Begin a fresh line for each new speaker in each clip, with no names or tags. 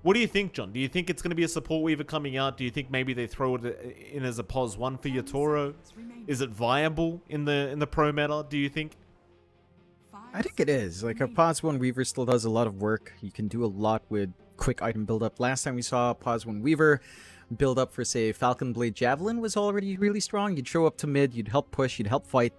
What do you think, John? Do you think it's going to be a support weaver coming out? Do you think maybe they throw it in as a pos 1 for your Toro? Is it viable in the pro meta, do you think?
I think it is. Like, a pos 1 weaver still does a lot of work. You can do a lot with quick item build-up. Last time we saw pos 1 weaver build up for, say, Falcon Blade Javelin was already really strong. You'd show up to mid, you'd help push, you'd help fight,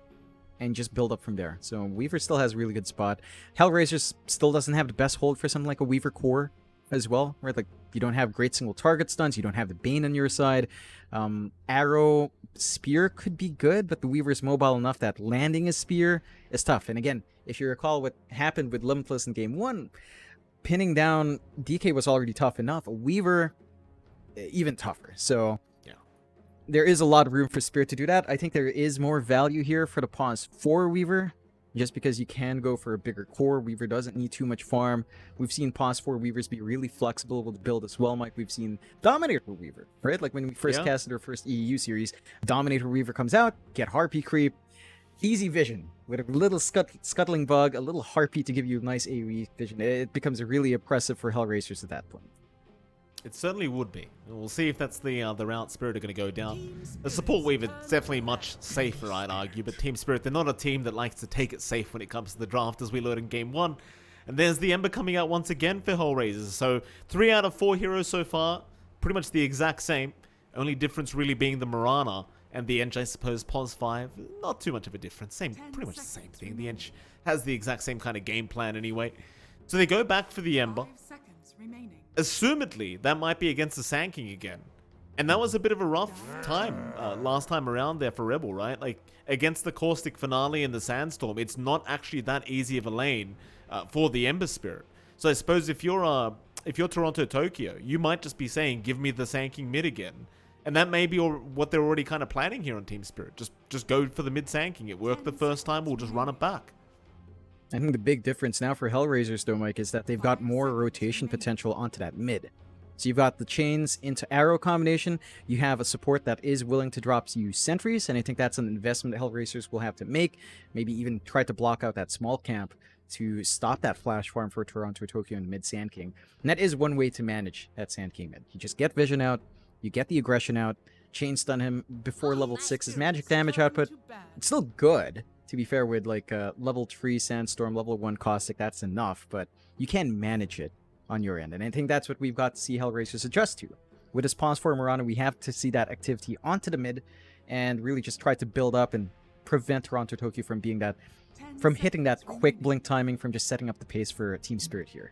and just build up from there. So weaver still has a really good spot. HellRaisers still doesn't have the best hold for something like a weaver core as well, right? Like, you don't have great single target stuns, you don't have the Bane on your side. Arrow Spear could be good, but the weaver is mobile enough that landing a spear is tough. And again, if you recall what happened with Limitless in game 1, pinning down DK was already tough enough. A weaver, even tougher. So
yeah,
there is a lot of room for Spirit to do that. I think there is more value here for the pos 4 weaver, just because you can go for a bigger core. Weaver doesn't need too much farm. We've seen pos 4 weavers be really flexible with the build as well, Mike. We've seen Dominator Weaver, right? Like when we first casted our first EEU series, Dominator Weaver comes out, get Harpy creep, easy vision with a little scuttling bug, a little Harpy to give you nice AoE vision. It becomes really oppressive for HellRaisers at that point.
It certainly would be. We'll see if that's the route Spirit are going to go down. The support weaver is definitely much safer, I'd argue, but Team Spirit, they're not a team that likes to take it safe when it comes to the draft, as we learned in game 1. And there's the Ember coming out once again for HellRaisers. So 3 out of 4 heroes so far, pretty much the exact same. Only difference really being the Mirana and the Ench, I suppose, pos 5. Not too much of a difference. Pretty much the same thing. The Ench has the exact same kind of game plan anyway. So they go back for the Ember. Assumedly, that might be against the Sand King again. And that was a bit of a rough time last time around there for Rebel, right? Like, against the Caustic Finale and the Sandstorm, it's not actually that easy of a lane for the Ember Spirit. So I suppose if you're Toronto Tokyo, you might just be saying, give me the Sand King mid again. And that may be what they're already kind of planning here on Team Spirit. Just go for the mid Sand King. It worked the first time, we'll just run it back.
I think the big difference now for HellRaisers, though, Mike, is that they've got more rotation potential onto that mid. So you've got the chains into arrow combination. You have a support that is willing to drop you sentries, and I think that's an investment that HellRaisers will have to make. Maybe even try to block out that small camp to stop that flash farm for Toronto, Tokyo, and mid Sand King. And that is one way to manage that Sand King mid. You just get vision out, you get the aggression out, chain stun him before level 6's magic damage output. It's still good. To be fair, with like level 3 Sandstorm, level 1 Caustic, that's enough, but you can manage it on your end. And I think that's what we've got to see HellRaisers adjust to. With this pos 4 Mirana, we have to see that activity onto the mid and really just try to build up and prevent Toronto Tokyo from hitting that quick blink timing, from just setting up the pace for Team Spirit here.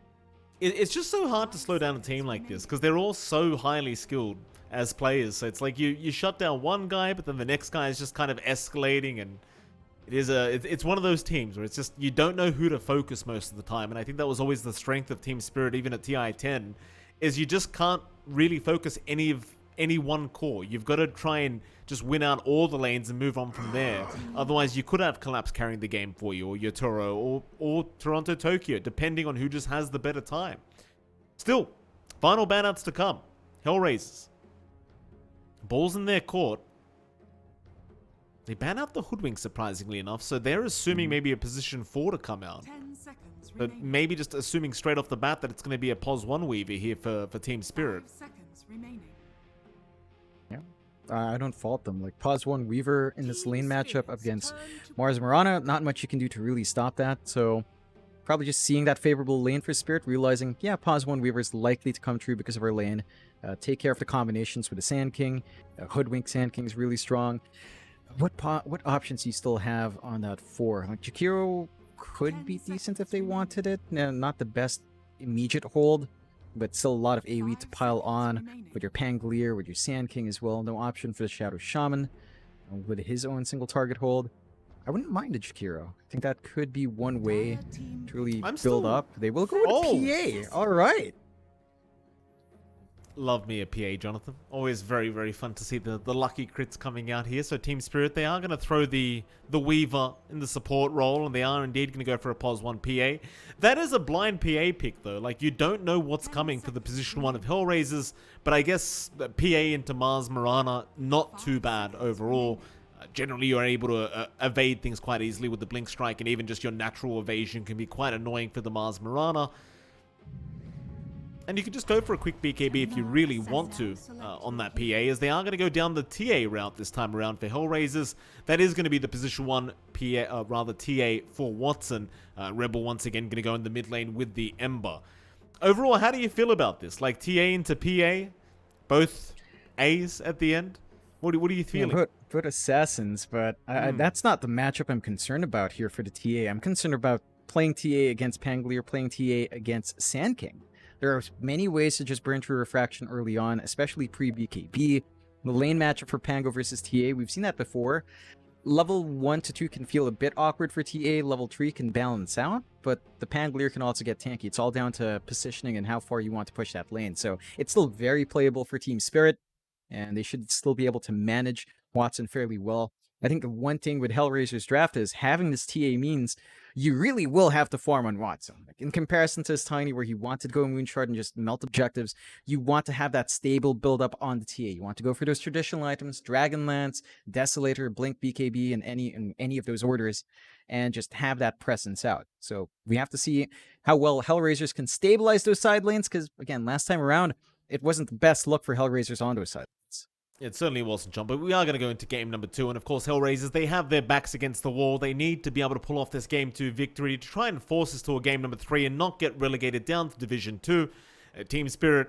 It's just so hard to slow down a team like this because they're all so highly skilled as players. So it's like you shut down one guy, but then the next guy is just kind of escalating, and it's one of those teams where it's just you don't know who to focus most of the time. And I think that was always the strength of Team Spirit, even at TI10, is you just can't really focus any one core. You've got to try and just win out all the lanes and move on from there. Otherwise, you could have Collapse carrying the game for you, or your Toro, or Toronto Tokyo, depending on who just has the better time. Still, final banouts to come. HellRaisers. Ball's in their court. They ban out the Hoodwink, surprisingly enough, so they're assuming maybe a position 4 to come out. But maybe just assuming straight off the bat that it's going to be a pos 1 Weaver here for Team Spirit.
Yeah, I don't fault them. Like, pos 1 Weaver in this lane matchup up against Mars Mirana, not much you can do to really stop that, so probably just seeing that favorable lane for Spirit, realizing, yeah, pos 1 Weaver is likely to come true because of our lane. Take care of the combinations with the Sand King. Hoodwink Sand King is really strong. What options do you still have on that 4? Like, Jakiro could be decent if they wanted it. Not the best immediate hold, but still a lot of AoE to pile on with your Pangolier, with your Sand King as well. No option for the Shadow Shaman with his own single target hold. I wouldn't mind a Jakiro. I think that could be one way to really build up. They will go with PA. All right.
Love me a PA, Jonathan. Always very, very fun to see the lucky crits coming out here. So Team Spirit, they are going to throw the Weaver in the support role, and they are indeed going to go for a pos 1 PA. That is a blind PA pick, though. Like, you don't know what's coming for the position 1 of HellRaisers, but I guess PA into Mars Mirana, not too bad overall. Generally, you're able to evade things quite easily with the Blink Strike, and even just your natural evasion can be quite annoying for the Mars Mirana. And you can just go for a quick BKB if you really want to on that PA, as they are going to go down the TA route this time around for HellRaisers. That is going to be the position 1 TA for Watson. Rebel once again going to go in the mid lane with the Ember. Overall, how do you feel about this? Like TA into PA, both A's at the end? What are you feeling?
Yeah, put assassins, but that's not the matchup I'm concerned about here for the TA. I'm concerned about playing TA against Pangolier, playing TA against Sand King. There are many ways to just burn through refraction early on, especially pre-BKB. The lane matchup for Pango versus TA, we've seen that before. Level 1 to 2 can feel a bit awkward for TA, level 3 can balance out, but the Pangolier can also get tanky. It's all down to positioning and how far you want to push that lane. So it's still very playable for TSpirit, and they should still be able to manage Watson fairly well. I think the one thing with HellRaisers draft is having this TA means you really will have to farm on Watson. Like in comparison to his Tiny, where he wanted to go Moonshard and just melt objectives, you want to have that stable build-up on the TA. You want to go for those traditional items, Dragonlance, Desolator, Blink BKB, and any of those orders, and just have that presence out. So we have to see how well HellRaisers can stabilize those side lanes, because, again, last time around, it wasn't the best look for HellRaisers on those side lanes.
It certainly wasn't, John, but we are going to go into game number 2, and of course, HellRaisers, they have their backs against the wall. They need to be able to pull off this game 2 victory to try and force us to a game number 3 and not get relegated down to Division 2. TSpirit,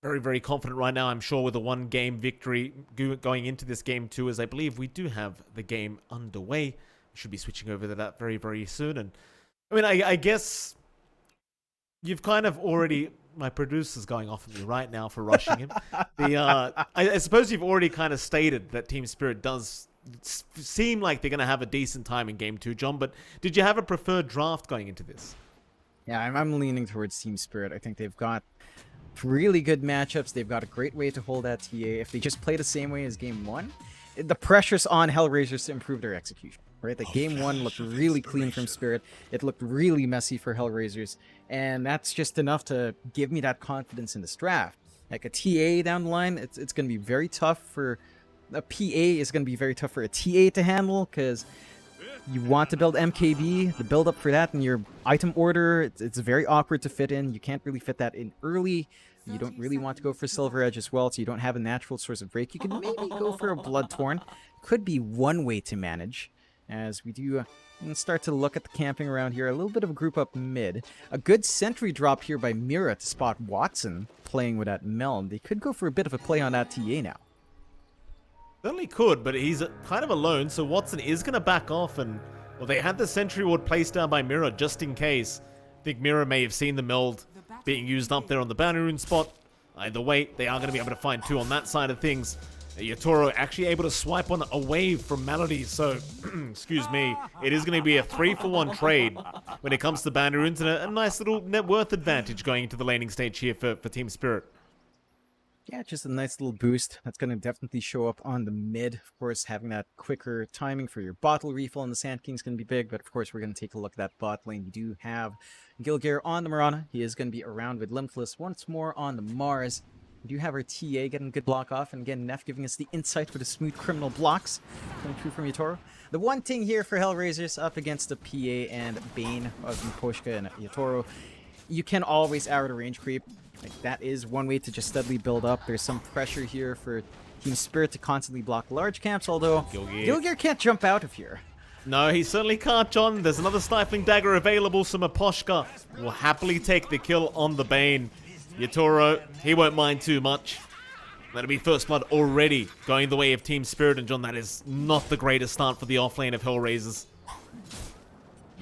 very, very confident right now, I'm sure, with a 1-game victory going into this game 2, as I believe we do have the game underway. We should be switching over to that very, very soon. And I mean, I guess you've kind of already... My producer's going off at me right now for rushing him. I suppose you've already kind of stated that TSpirit does seem like they're going to have a decent time in Game 2, John, but did you have a preferred draft going into this?
Yeah, I'm leaning towards TSpirit. I think they've got really good matchups. They've got a great way to hold that TA. If they just play the same way as Game 1, the pressure's on HellRaisers to improve their execution. Right, like Game 1 looked really clean from Spirit. It looked really messy for HellRaisers, and that's just enough to give me that confidence in this draft. Like a TA down the line, it's going to be very tough for a PA. Is going to be very tough for a TA to handle, because you want to build MKB. The build up for that in your item order, it's very awkward to fit in. You can't really fit that in early. You don't really want to go for Silver Edge as well, so you don't have a natural source of break. You can maybe go for a Bloodthorn. Could be one way to manage. As we do start to look at the camping around here, a little bit of a group up mid. A good sentry drop here by Mira to spot Watson playing with that Melm. They could go for a bit of a play on that TA now.
Certainly could, but he's kind of alone, so Watson is going to back off. And well, they had the sentry ward placed down by Mira just in case. I think Mira may have seen the meld being used up there on the boundary rune spot. Either way, they are going to be able to find 2 on that side of things. Yatoro actually able to swipe on a wave from Malady, so, excuse me, it is going to be a 3-for-1 trade when it comes to boundary runes, and a nice little net worth advantage going into the laning stage here for TSpirit.
Yeah, just a nice little boost. That's going to definitely show up on the mid. Of course, having that quicker timing for your bottle refill on the Sand King is going to be big, but of course, we're going to take a look at that bot lane. You do have Gilgear on the Mirana. He is going to be around with Limitless once more on the Mars. We do have our TA getting a good block off, and again, Neff giving us the insight for the smooth criminal blocks coming through from Yatoro. The one thing here for HellRaisers up against the PA and Bane of Mikoshka and Yatoro, you can always arrow to range creep. Like, that is one way to just steadily build up. There's some pressure here for TSpirit to constantly block large camps, although Gilgear can't jump out of here.
No, he certainly can't, John. There's another Stifling Dagger available, so Mikoshka will happily take the kill on the Bane. Yatoro, he won't mind too much. That'll be First Blood already going the way of TSpirit, and John, that is not the greatest start for the offlane of HellRaisers.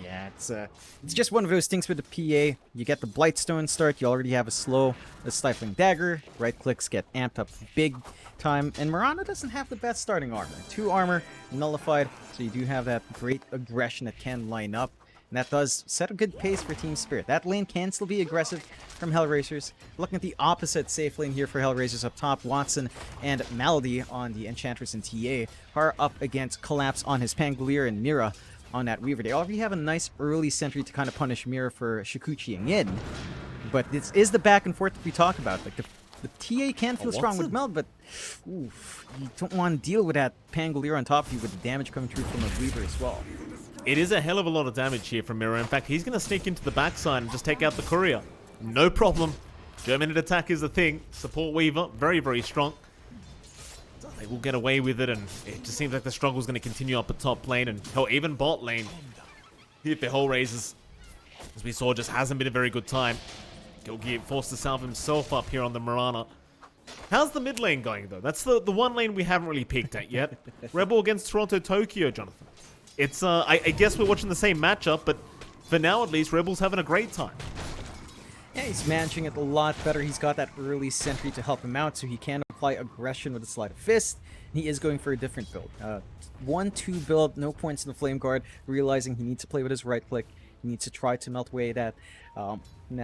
Yeah, it's just one of those things with the PA. You get the Blightstone start, you already have a Stifling Dagger, right clicks get amped up big time, and Mirana doesn't have the best starting armor. 2 armor, nullified, so you do have that great aggression that can line up. And that does set a good pace for TSpirit. That lane can still be aggressive from HellRaisers. Looking at the opposite safe lane here for HellRaisers up top, Watson and Malady on the Enchantress and TA are up against Collapse on his Pangolier and Mira on that Weaver. They already have a nice early sentry to kind of punish Mira for Shikuchiing in. But this is the back and forth that we talk about. Like the TA can feel strong with Meld, but oof, you don't want to deal with that Pangolier on top of you with the damage coming through from a Weaver as well.
It is a hell of a lot of damage here from Mira. In fact, he's going to sneak into the backside and just take out the courier. No problem. Germinate attack is the thing. Support Weaver, very, very strong. So they will get away with it, and it just seems like the struggle is going to continue up at top lane, and hell, even bot lane. Here for HellRaisers, as we saw, just hasn't been a very good time. Gilgear forced to salve himself up here on the Mirana. How's the mid lane going, though? That's the one lane we haven't really peeked at yet. Rebel against Toronto Tokyo, Jonathan. It's, I guess we're watching the same matchup, but for now, at least, Rebel's having a great time.
Yeah, he's managing it a lot better. He's got that early sentry to help him out, so he can apply aggression with a sleight of fist. He is going for a different build. 1-2 build, no points in the Flame Guard, realizing he needs to play with his right click. He needs to try to melt away that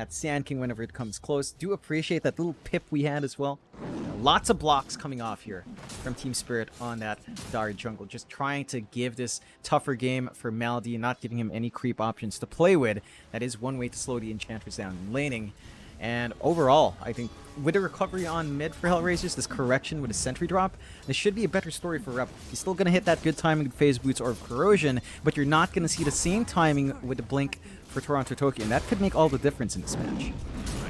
Sand King whenever it comes close. Do appreciate that little pip we had as well. Lots of blocks coming off here from TSpirit on that Dire jungle. Just trying to give this tougher game for Malady and not giving him any creep options to play with. That is one way to slow the Enchanters down in laning. And overall, I think with a recovery on mid for HellRaisers, this correction with a sentry drop, this should be a better story for Rebel. He's still going to hit that good timing with Phase Boots or Corrosion, but you're not going to see the same timing with the Blink for Toronto Tokyo, and that could make all the difference in this match.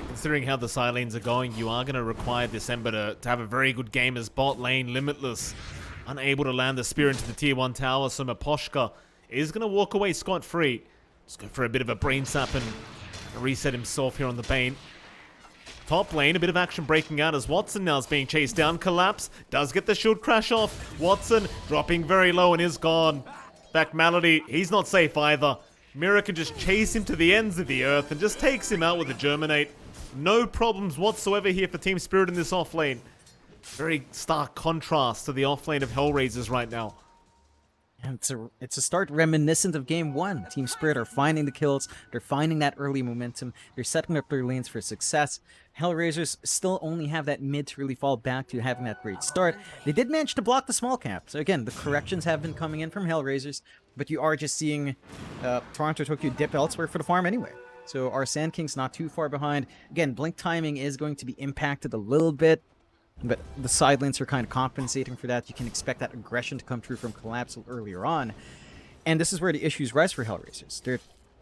Considering how the side lanes are going, you are going to require December to have a very good game as bot lane Limitless. Unable to land the spear into the tier 1 tower, so Miposhka is going to walk away scot-free. Just go for a bit of a brain sap and reset himself here on the Bane. Top lane, a bit of action breaking out as Watson now is being chased down. Collapse, does get the shield crash off. Watson dropping very low and is gone. Back Malady, he's not safe either. Mira can just chase him to the ends of the earth and just takes him out with a Germinate. No problems whatsoever here for TSpirit in this off lane. Very stark contrast to the off lane of HellRaisers right now.
And it's a start reminiscent of Game 1. TSpirit are finding the kills, they're finding that early momentum, they're setting up their lanes for success. HellRaisers still only have that mid to really fall back to having that great start. They did manage to block the small cap, so again, the corrections have been coming in from HellRaisers, but you are just seeing Toronto Tokyo dip elsewhere for the farm anyway. So our Sand King's not too far behind. Again, blink timing is going to be impacted a little bit, but the side lanes are kind of compensating for that. You can expect that aggression to come through from Collapse earlier on. And this is where the issues rise for HellRaisers.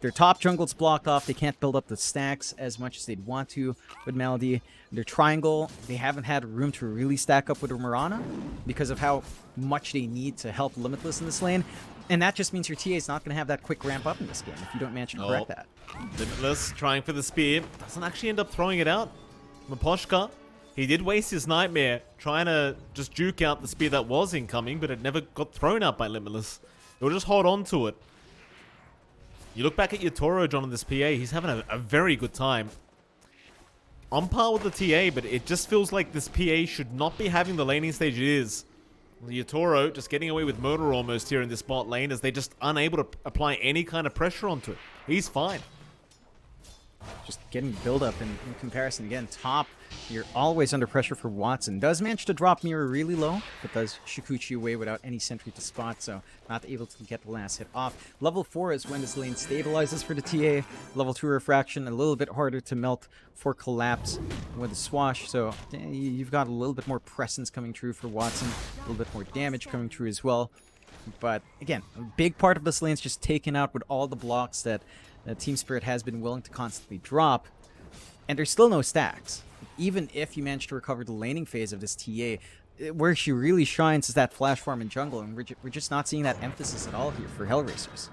Their top jungle's blocked off. They can't build up the stacks as much as they'd want to with Malady. Their triangle, they haven't had room to really stack up with Mirana because of how much they need to help Limitless in this lane. And that just means your TA is not going to have that quick ramp up in this game if you don't manage to correct that.
Limitless trying for the spear. Doesn't actually end up throwing it out. Miposhka, he did waste his Nightmare trying to just juke out the spear that was incoming, but it never got thrown out by Limitless. He'll just hold on to it. You look back at your Toro, John, on this PA, he's having a very good time. On par with the TA, but it just feels like this PA should not be having the laning stage it is. Yatoro just getting away with murder almost here in this bot lane as they're just unable to apply any kind of pressure onto it. He's fine.
Just getting build up in comparison. Again, top, you're always under pressure for Watson. Does manage to drop Mirror really low, but does Shikuchi away without any sentry to spot, so not able to get the last hit off. Level 4 is when this lane stabilizes for the TA. Level 2 Refraction, a little bit harder to melt for Collapse with the Swash, so you've got a little bit more presence coming through for Watson, a little bit more damage coming through as well. But again, a big part of this lane is just taken out with all the blocks that TSpirit has been willing to constantly drop, and there's still no stacks. Even if you manage to recover the laning phase of this TA, where she really shines is that flash farm in jungle, and we're just not seeing that emphasis at all here for HellRaisers.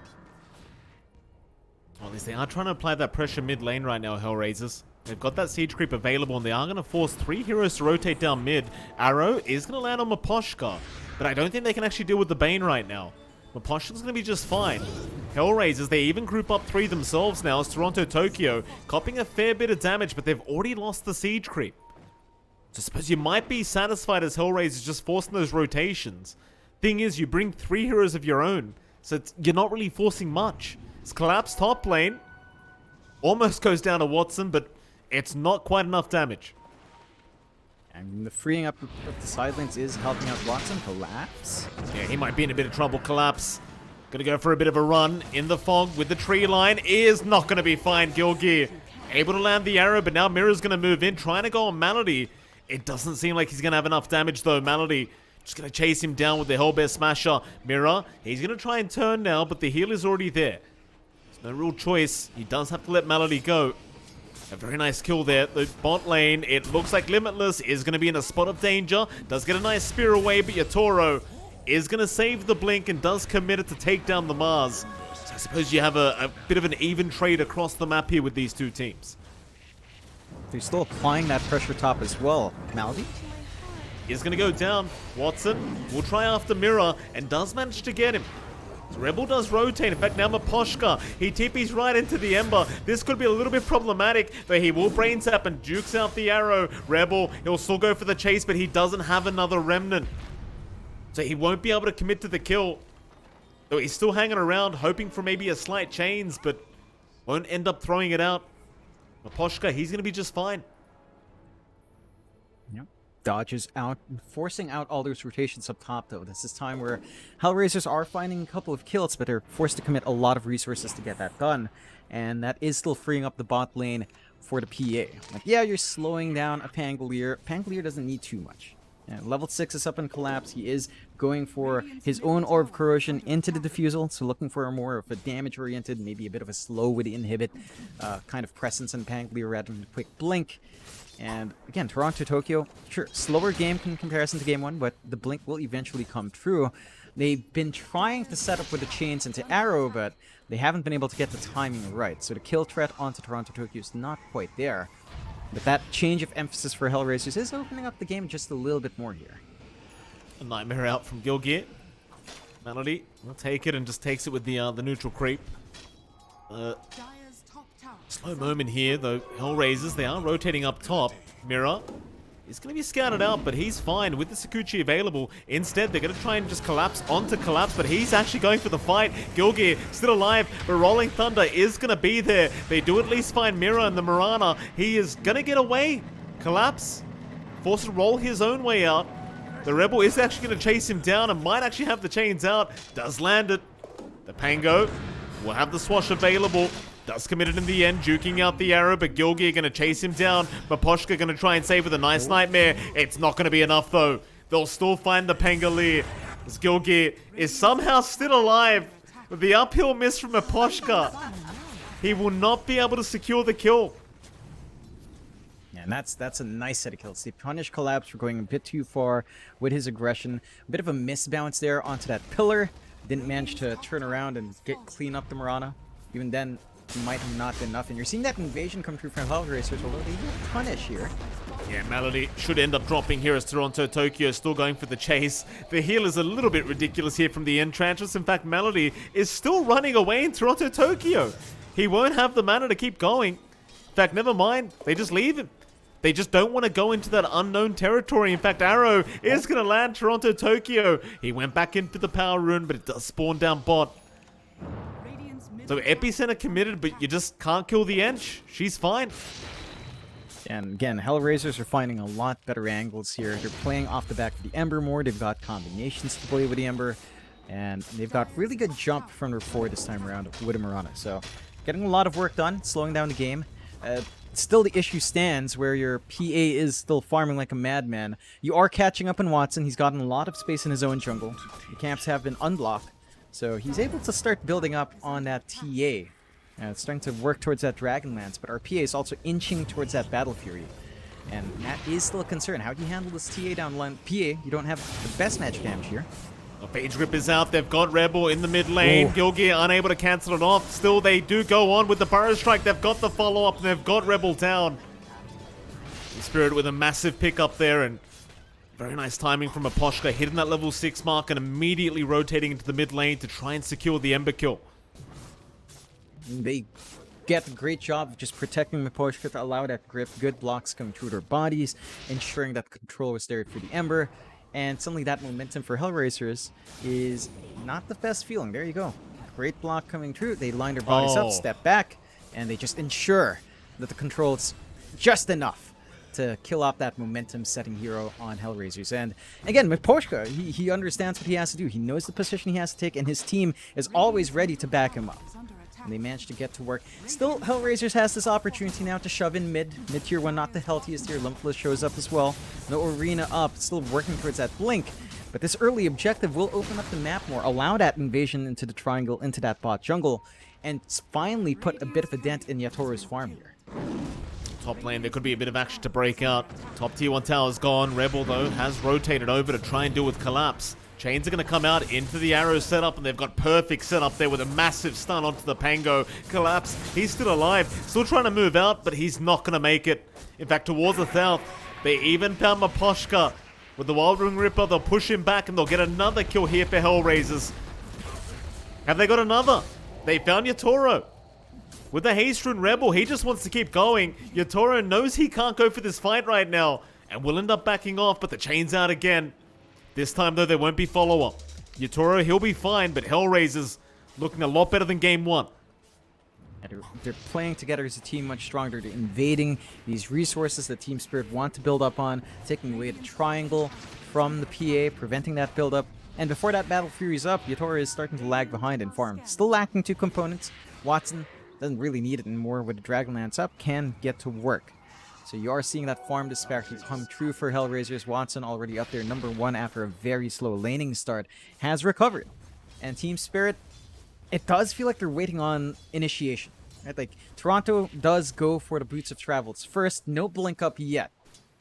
Well, at least they are trying to apply that pressure mid lane right now, HellRaisers. They've got that siege creep available, and they are going to force 3 heroes to rotate down mid. Arrow is going to land on Miposhka, but I don't think they can actually deal with the Bane right now. Miposhka's going to be just fine. HellRaisers, they even group up 3 themselves now as Toronto Tokyo, copying a fair bit of damage, but they've already lost the siege creep. So I suppose you might be satisfied as HellRaisers just forcing those rotations. Thing is, you bring 3 heroes of your own, so you're not really forcing much. It's Collapse top lane. Almost goes down to Watson, but it's not quite enough damage.
And the freeing up of the side lanes is helping out Watson. Collapse.
Yeah, he might be in a bit of trouble. Collapse. Gonna go for a bit of a run in the fog with the tree line. Is not gonna be fine. Gilgear able to land the arrow, but now Mirror's gonna move in, trying to go on Malady. It doesn't seem like he's gonna have enough damage though. Malady just gonna chase him down with the Hellbear Smasher. Mirror, he's gonna try and turn now, but the heal is already there. There's no real choice. He does have to let Malady go. A very nice kill there. The bot lane, it looks like Limitless is going to be in a spot of danger. Does get a nice spear away, but Yatoro is going to save the blink and does commit it to take down the Mars. So I suppose you have a bit of an even trade across the map here with these two teams.
They're still applying that pressure top as well. Maldi
is going to go down. Watson will try after Mirror and does manage to get him. So Rebel does rotate. In fact, now Maposhka, he TP's right into the Ember. This could be a little bit problematic, but he will brain tap and jukes out the arrow. Rebel, he'll still go for the chase, but he doesn't have another remnant. So he won't be able to commit to the kill. So he's still hanging around, hoping for maybe a slight chains, but won't end up throwing it out. Maposhka, he's going to be just fine.
Yep. Dodges out, forcing out all those rotations up top, though. This is time where HellRaisers are finding a couple of kills, but they're forced to commit a lot of resources to get that done. And that is still freeing up the bot lane for the PA. Like, yeah, you're slowing down a Pangolier. Pangolier doesn't need too much. Yeah, level 6 is up in collapse. He is going for his own Orb of Corrosion into the Diffusal, so looking for a more of a damage-oriented, maybe a bit of a slow with the inhibit kind of presence in Pangolier rather than a quick blink. And again, Toronto-Tokyo, sure, slower game in comparison to Game 1, but the blink will eventually come true. They've been trying to set up with the chains into Arrow, but they haven't been able to get the timing right, so the kill threat onto Toronto-Tokyo is not quite there. But that change of emphasis for HellRaisers is opening up the game just a little bit more here.
A Nightmare out from Gilgear. Melody will take it and just takes it with the neutral creep. Slow moment here, though. HellRaisers, they are rotating up top. Mirror is going to be scouted out, but he's fine with the Sakuchi available. Instead, they're going to try and just collapse onto collapse, but he's actually going for the fight. Gilgear still alive, but Rolling Thunder is going to be there. They do at least find Mirror and the Mirana. He is going to get away. Collapse, forced to roll his own way out. The Rebel is actually going to chase him down and might actually have the chains out. Does land it. The Pango will have the swash available. Does commit it in the end, juking out the arrow, but Gilgear going to chase him down. Maposhka going to try and save with a nice Nightmare. It's not going to be enough, though. They'll still find the Pangolier, as Gilgear is somehow still alive. With the uphill miss from Maposhka, he will not be able to secure the kill.
Yeah, and that's a nice set of kills. They punish Collapse for going a bit too far with his aggression. A bit of a misbounce there onto that pillar. Didn't manage to turn around and clean up the Mirana. Even then, might have not been enough, and you're seeing that invasion come through from HellRaisers, although they will punish here.
Yeah, Melody should end up dropping here as Toronto-Tokyo still going for the chase. The heal is a little bit ridiculous here from the Enchantress. In fact, Melody is still running away in Toronto-Tokyo. He won't have the mana to keep going. In fact, never mind. They just leave him. They just don't want to go into that unknown territory. In fact, Arrow is going to land Toronto-Tokyo. He went back in for the power rune, but it does spawn down bot. So Epicenter committed, but you just can't kill the Ench. She's fine.
And again, HellRaisers are finding a lot better angles here. They're playing off the back of the Ember more. They've got combinations to play with the Ember. And they've got really good jump from their 4 this time around with a Mirana. So getting a lot of work done, slowing down the game. Still the issue stands where your PA is still farming like a madman. You are catching up on Watson. He's gotten a lot of space in his own jungle. The camps have been unblocked. So he's able to start building up on that TA. It's starting to work towards that Dragonlance, but our PA is also inching towards that Battle Fury. And that is still a concern. How do you handle this TA down line? PA, you don't have the best magic damage here.
The Phage Grip is out. They've got Rebel in the mid lane. Gilgear unable to cancel it off. Still, they do go on with the Burrow Strike. They've got the follow-up, and they've got Rebel down. TSpirit with a massive pick up there, and very nice timing from Maposhka, hitting that level 6 mark and immediately rotating into the mid lane to try and secure the Ember kill.
They get a great job of just protecting Maposhka to allow that grip. Good blocks coming through their bodies, ensuring that the control was there for the Ember. And suddenly that momentum for HellRaisers is not the best feeling. There you go. Great block coming through. They line their bodies up, step back, and they just ensure that the control is just enough to kill off that momentum-setting hero on HellRaisers. And again, Maposhka, he understands what he has to do. He knows the position he has to take, and his team is always ready to back him up. And they managed to get to work. Still, HellRaisers has this opportunity now to shove in mid. Mid-tier 1, not the healthiest here. Limitless shows up as well. No Arena up, still working towards that blink. But this early objective will open up the map more, allow that invasion into the triangle, into that bot jungle, and finally put a bit of a dent in Yatoro's farm here.
Top lane, there could be a bit of action to break out. Top tier 1 tower's gone. Rebel, though, has rotated over to try and deal with Collapse. Chains are going to come out into the arrow setup, and they've got perfect setup there with a massive stun onto the Pango. Collapse, he's still alive, still trying to move out, but he's not going to make it. In fact, towards the south, they even found Maposhka. With the Wild Ring Ripper, they'll push him back, and they'll get another kill here for HellRaisers. Have they got another? They found Yatoro. With the haste rune Rebel, he just wants to keep going. Yatoro knows he can't go for this fight right now, and will end up backing off, but the chain's out again. This time, though, there won't be follow-up. Yatoro, he'll be fine, but HellRaisers looking a lot better than game 1.
They're playing together as a team much stronger. They're invading these resources that TSpirit want to build up on, taking away the triangle from the PA, preventing that build-up. And before that battle furies up, Yatoro is starting to lag behind in farm. Still lacking 2 components. Watson doesn't really need it anymore with the Dragonlance up, can get to work. So you are seeing that farm disparity come true for HellRaisers. Watson already up there, number 1 after a very slow laning start, has recovered. And TSpirit, it does feel like they're waiting on initiation. Right? Like, Toronto does go for the Boots of Travels first, no blink up yet.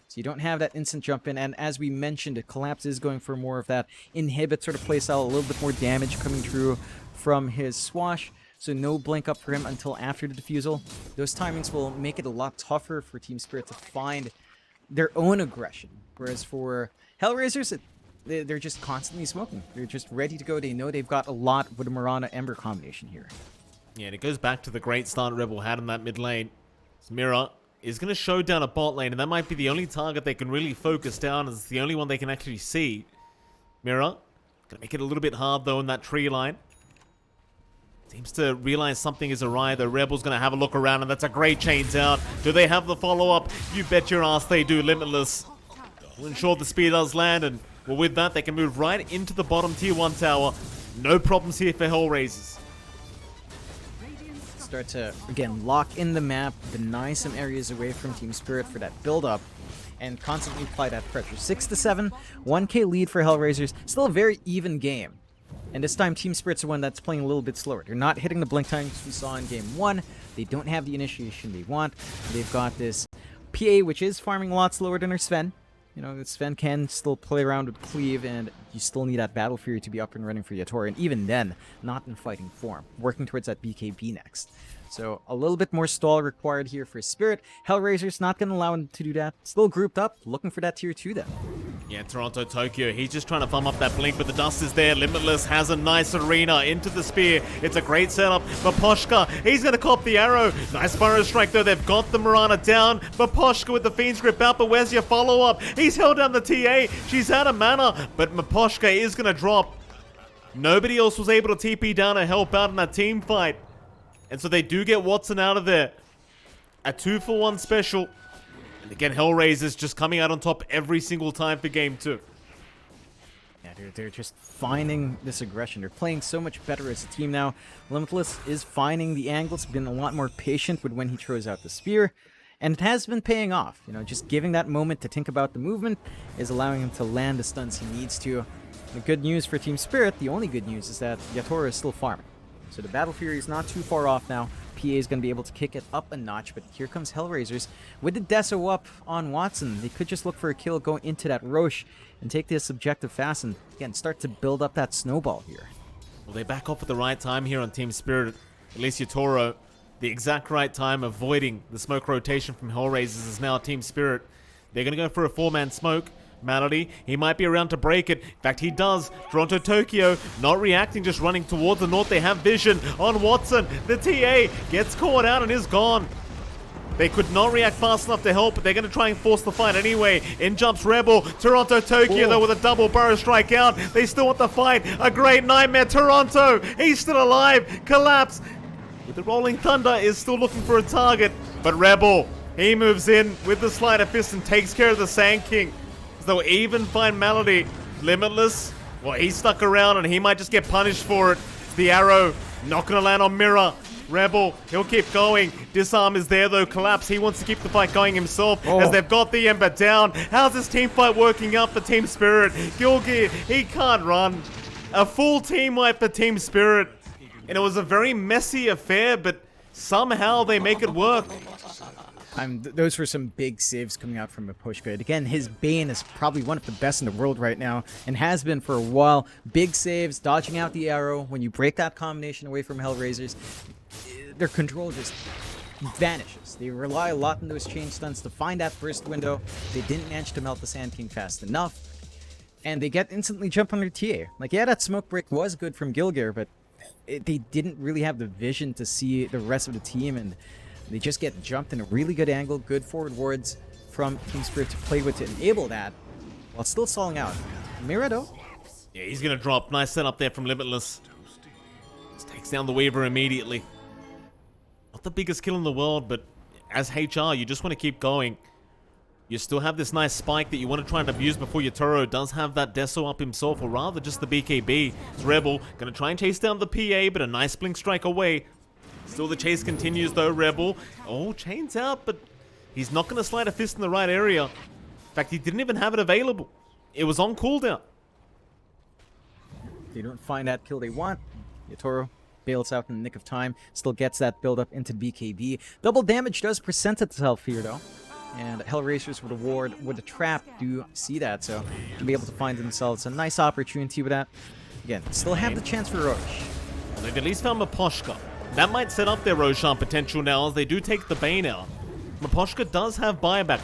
So you don't have that instant jump in, and as we mentioned, Collapse is going for more of that inhibit sort of playstyle, a little bit more damage coming through from his swash. So no blink up for him until after the defusal. Those timings will make it a lot tougher for TSpirit to find their own aggression. Whereas for HellRaisers, they're just constantly smoking. They're just ready to go. They know they've got a lot with the Mirana Ember combination here.
Yeah, and it goes back to the great start Rebel had in that mid lane. Mira is going to show down a bot lane, and that might be the only target they can really focus down, as it's the only one they can actually see. Mira, going to make it a little bit hard, though, in that tree line. Seems to realize something is awry. The Rebel's going to have a look around, and that's a great chains out. Do they have the follow-up? You bet your ass they do, Limitless. Will ensure the spear does land, and well, with that, they can move right into the bottom tier 1 tower. No problems here for HellRaisers.
Start to, again, lock in the map, deny some areas away from TSpirit for that build-up, and constantly apply that pressure. 6-7, 1k lead for HellRaisers. Still a very even game. And this time, TSpirit's the one that's playing a little bit slower. They're not hitting the blink times we saw in game 1. They don't have the initiation they want. They've got this PA, which is farming a lot slower than their Sven. You know, Sven can still play around with Cleave, and you still need that Battle Fury to be up and running for Yatoro. And even then, not in fighting form. Working towards that BKB next. So a little bit more stall required here for Spirit. HellRaisers not going to allow him to do that. Still grouped up, looking for that tier 2 then.
Yeah, Toronto, Tokyo, he's just trying to farm up that blink, but the dust is there. Limitless has a nice arena into the spear. It's a great setup. Maposhka, he's going to cop the arrow. Nice Burrow Strike, though. They've got the Mirana down. Maposhka with the Fiend's Grip out, but where's your follow-up? He's held down the TA. She's out of mana, but Maposhka is going to drop. Nobody else was able to TP down and help out in that team fight. And so they do get Watson out of there. A 2-for-1 special. And again, HellRaisers just coming out on top every single time for game 2.
Yeah, they're just finding this aggression. They're playing so much better as a team now. Limitless is finding the angles, been a lot more patient with when he throws out the spear. And it has been paying off. You know, just giving that moment to think about the movement is allowing him to land the stuns he needs to. The good news for TSpirit, the only good news, is that Yatoro is still farming. So the Battle Fury is not too far off now. PA is going to be able to kick it up a notch, but here comes HellRaisers. With the Deso up on Watson, they could just look for a kill, go into that Roche, and take this objective fast, and again, start to build up that snowball here.
Well, they back off at the right time here on TSpirit. At least Yatoro, the exact right time, avoiding the smoke rotation from HellRaisers is now TSpirit. They're going to go for a 4-man smoke. Malady, he might be around to break it. In fact, he does. Toronto, Tokyo, not reacting, just running towards the north. They have vision on Watson. The TA gets caught out and is gone. They could not react fast enough to help, but they're going to try and force the fight anyway. In jumps Rebel. Toronto, Tokyo, though, with a double Burrow Strike out. They still want the fight. A great nightmare. Toronto, he's still alive. Collapse. With the Rolling Thunder is still looking for a target. But Rebel, he moves in with the Sleight of Fist and takes care of the Sand King. They'll even find Malady. Limitless, well, he's stuck around and he might just get punished for it. The arrow not going to land on Mirror. Rebel, he'll keep going. Disarm is there though. Collapse, he wants to keep the fight going himself as they've got the Ember down. How's this team fight working out for TSpirit? Gilgear, he can't run. A full team wipe for TSpirit. And it was a very messy affair, but somehow they make it work.
Those were some big saves coming out from Miposhka. And again, his Bane is probably one of the best in the world right now, and has been for a while. Big saves, dodging out the arrow. When you break that combination away from HellRaisers, their control just vanishes. They rely a lot on those chain stuns to find that burst window. They didn't manage to melt the Sand King fast enough, and they get instantly jump on their TA. Like, yeah, that smoke break was good from Gilgir, but they didn't really have the vision to see the rest of the team, and they just get jumped in a really good angle, good forward wards from TSpirit to play with to enable that, while still stalling out. Mira, though.
Yeah, he's gonna drop. Nice setup there from Limitless. Just takes down the Weaver immediately. Not the biggest kill in the world, but as HR, you just want to keep going. You still have this nice spike that you want to try and abuse before your Toro does have that Deso up himself, or rather just the BKB. It's Rebel gonna try and chase down the PA, but a nice blink strike away. Still the chase continues though, Rebel. Oh, chain's out, but he's not going to slide a fist in the right area. In fact, he didn't even have it available. It was on cooldown.
They don't find that kill they want. Yatoro bails out in the nick of time. Still gets that build up into BKB. Double damage does present itself here though. And HellRaisers with a ward, with a trap, do see that. So they'll be able to find themselves a nice opportunity with that. Again, still have the chance for Roche.
Well, they've at least found Miposhka. That might set up their Roshan potential now as they do take the Bane out. Miposhka does have buyback,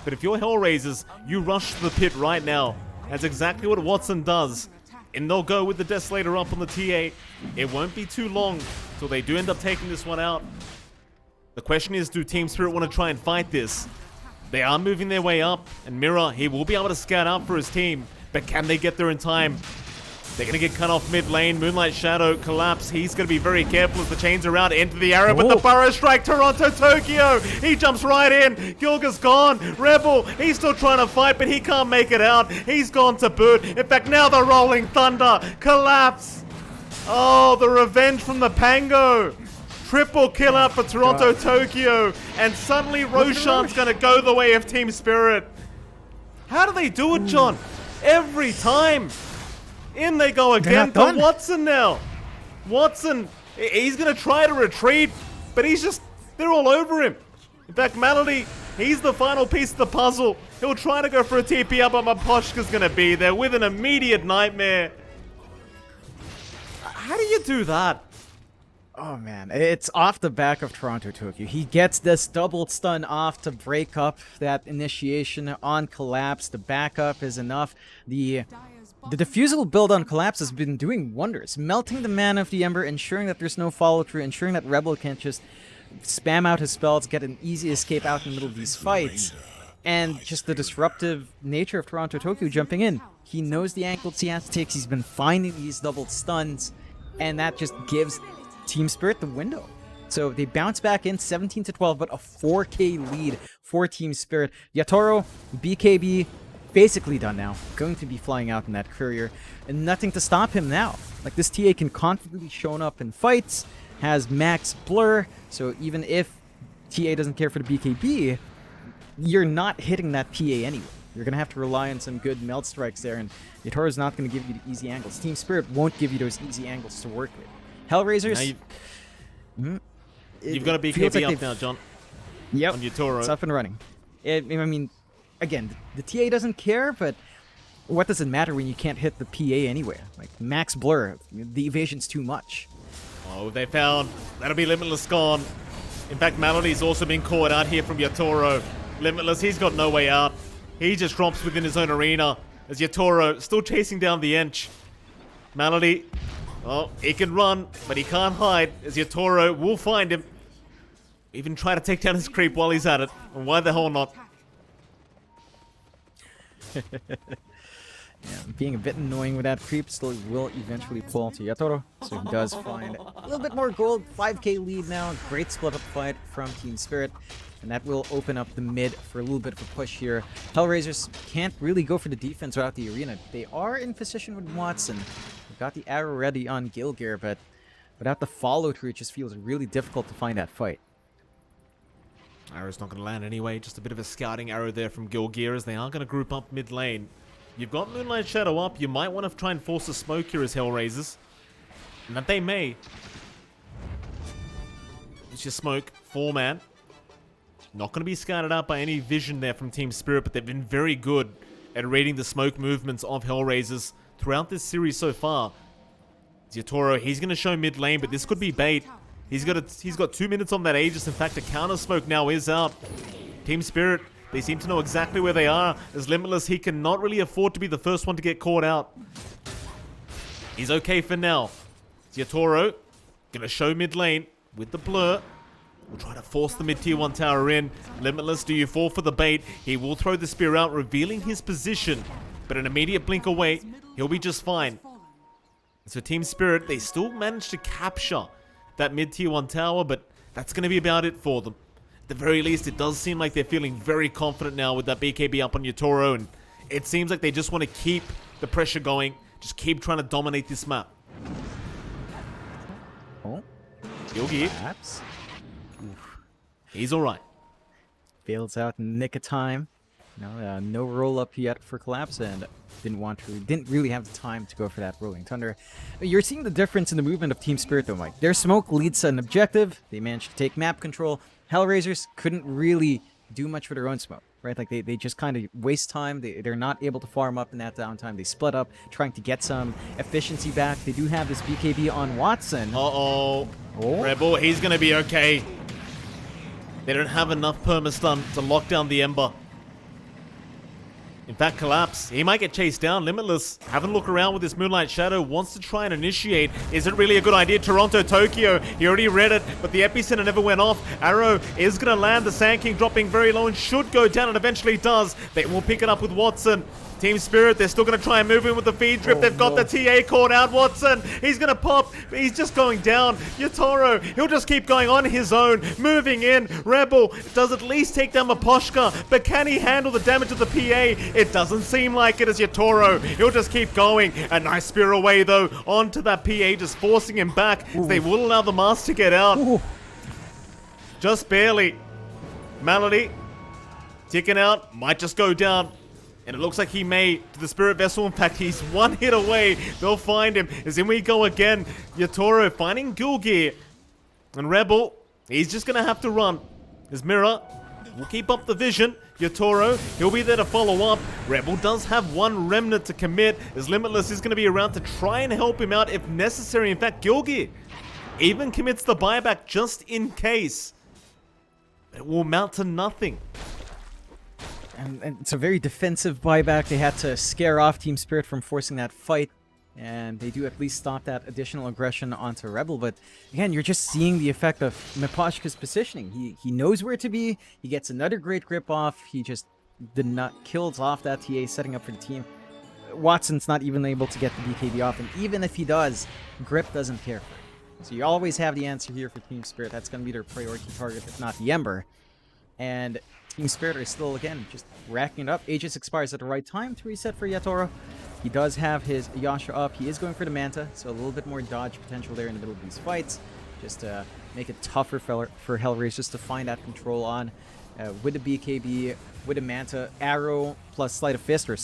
but if you're HellRaisers, you rush to the pit right now. That's exactly what Watson does. And they'll go with the Desolator up on the TA. It won't be too long till they do end up taking this one out. The question is, do TSpirit want to try and fight this? They are moving their way up, and Mira, he will be able to scout out for his team, but can they get there in time? They're going to get cut off mid lane. Moonlight Shadow collapse. He's going to be very careful as the chains are out. Enter the arrow, but the Burrow Strike. Toronto Tokyo. He jumps right in. Gilga's gone. Rebel, he's still trying to fight, but he can't make it out. He's gone to boot. In fact, now the Rolling Thunder. Collapse. Oh, the revenge from the Pango. Triple kill out for Toronto Tokyo. And suddenly Roshan's going to go the way of TSpirit. How do they do it, John? Every time. In they go again to Watson now. Watson, he's going to try to retreat, but they're all over him. In fact, Melody, he's the final piece of the puzzle. He'll try to go for a TP up, but Miposhka's going to be there with an immediate nightmare. How do you do that?
Oh man, it's off the back of Toronto Tokyo. He gets this double stun off to break up that initiation on Collapse. The backup is enough. The defusal build on Collapse has been doing wonders, melting the mana of the Ember, ensuring that there's no follow-through, ensuring that Rebel can't just spam out his spells, get an easy escape out in the middle of these fights, and just the disruptive nature of Toronto Tokyo jumping in. He knows the angles he has to take, he's been finding these double stuns, and that just gives TSpirit the window. So they bounce back in 17-12, but a 4k lead for TSpirit. Yatoro, BKB, basically done now. Going to be flying out in that courier, and nothing to stop him now. Like, this TA can confidently show up in fights, has max blur, so even if TA doesn't care for the BKB, you're not hitting that PA anyway. You're going to have to rely on some good melt strikes there, and Yatoro's not going to give you the easy angles. TSpirit won't give you those easy angles to work with. HellRaisers,
you've got a BKB
like
up now, John.
Yep,
on Yatoro.
It's up and running. I mean, again, the TA doesn't care, but what does it matter when you can't hit the PA anywhere? Like, max blur, the evasion's too much.
Oh, they found. That'll be Limitless gone. In fact, Melody's also been caught out here from Yatoro. Limitless, he's got no way out. He just drops within his own arena as Yatoro still chasing down the Ench. Melody, oh, he can run, but he can't hide as Yatoro will find him. Even try to take down his creep while he's at it. And why the hell not?
Yeah, being a bit annoying with that creep, still will eventually pull to Yatoro. So he does find a little bit more gold. 5k lead now. Great split up fight from TSpirit. And that will open up the mid for a little bit of a push here. HellRaisers can't really go for the defense without the arena. They are in position with Watson. They've got the arrow ready on Gilgir, but without the follow-through, it just feels really difficult to find that fight.
Arrow's not going to land anyway. Just a bit of a scouting arrow there from Gilgir as they are going to group up mid lane. You've got Moonlight Shadow up. You might want to try and force a smoke here as HellRaisers. And that they may. It's your smoke. 4-man. Not going to be scouted out by any vision there from TSpirit, but they've been very good at reading the smoke movements of HellRaisers throughout this series so far. Yatoro, he's going to show mid lane, but this could be bait. He's got 2 minutes on that Aegis. In fact, the counter smoke now is out. TSpirit, they seem to know exactly where they are. As Limitless, he cannot really afford to be the first one to get caught out. He's okay for now. Yatoro, going to show mid lane with the blur. We'll try to force the mid-tier 1 tower in. Limitless, do you fall for the bait? He will throw the spear out, revealing his position. But an immediate blink away, he'll be just fine. So TSpirit, they still managed to capture that mid-tier 1 tower, but that's going to be about it for them. At the very least, it does seem like they're feeling very confident now with that BKB up on Yatoro, and it seems like they just want to keep the pressure going, just keep trying to dominate this map.
Oh,
Yogi,
perhaps.
he's alright.
Bails out in the nick of time. No roll up yet for Collapse, and didn't really have the time to go for that Rolling Thunder. You're seeing the difference in the movement of TSpirit though, Mike. Their smoke leads to an objective. They managed to take map control. HellRaisers couldn't really do much for their own smoke, right? Like they just kind of waste time. They're not able to farm up in that downtime. They split up, trying to get some efficiency back. They do have this BKB on Watson.
Oh. Rebel, he's going to be okay. They don't have enough perma-stun to lock down the Ember. In fact, Collapse, he might get chased down. Limitless, having a look around with this Moonlight Shadow, wants to try and initiate. Is it really a good idea? Toronto, Tokyo, he already read it, but the epicenter never went off. Arrow is going to land. The Sand King dropping very low and should go down, and eventually does. They will pick it up with Watson. TSpirit, they're still going to try and move in with the feed drip. They've got the TA caught out. Watson, he's going to pop. He's just going down. Yatoro, he'll just keep going on his own. Moving in. Rebel does at least take down Maposhka, but can he handle the damage of the PA? It doesn't seem like it as Yatoro. He'll just keep going. A nice spear away, though, onto that PA, just forcing him back. So they will allow the mask to get out. Just barely. Malady, ticking out, might just go down. And it looks like he may to the Spirit Vessel. In fact, he's one hit away. They'll find him. As in we go again. Yatoro finding Gulgir. And Rebel, he's just going to have to run. His Mirror will keep up the vision. Yatoro, he'll be there to follow up. Rebel does have one remnant to commit. As Limitless is going to be around to try and help him out if necessary. In fact, Gulgir even commits the buyback just in case. It will amount to nothing.
And it's a very defensive buyback. They had to scare off TSpirit from forcing that fight. And they do at least stop that additional aggression onto Rebel. But again, you're just seeing the effect of Maposhka's positioning. He knows where to be. He gets another great grip off. He just kills off that TA, setting up for the team. Watson's not even able to get the BKB off. And even if he does, Grip doesn't care. So you always have the answer here for TSpirit. That's going to be their priority target, if not the Ember. And TSpirit are still, again, just racking it up. Aegis expires at the right time to reset for Yatoro. He does have his Yasha up. He is going for the Manta, so a little bit more dodge potential there in the middle of these fights. Just to make it tougher for HellRaisers to find that control on. With the BKB, with the Manta, Arrow plus Sleight of Fist, or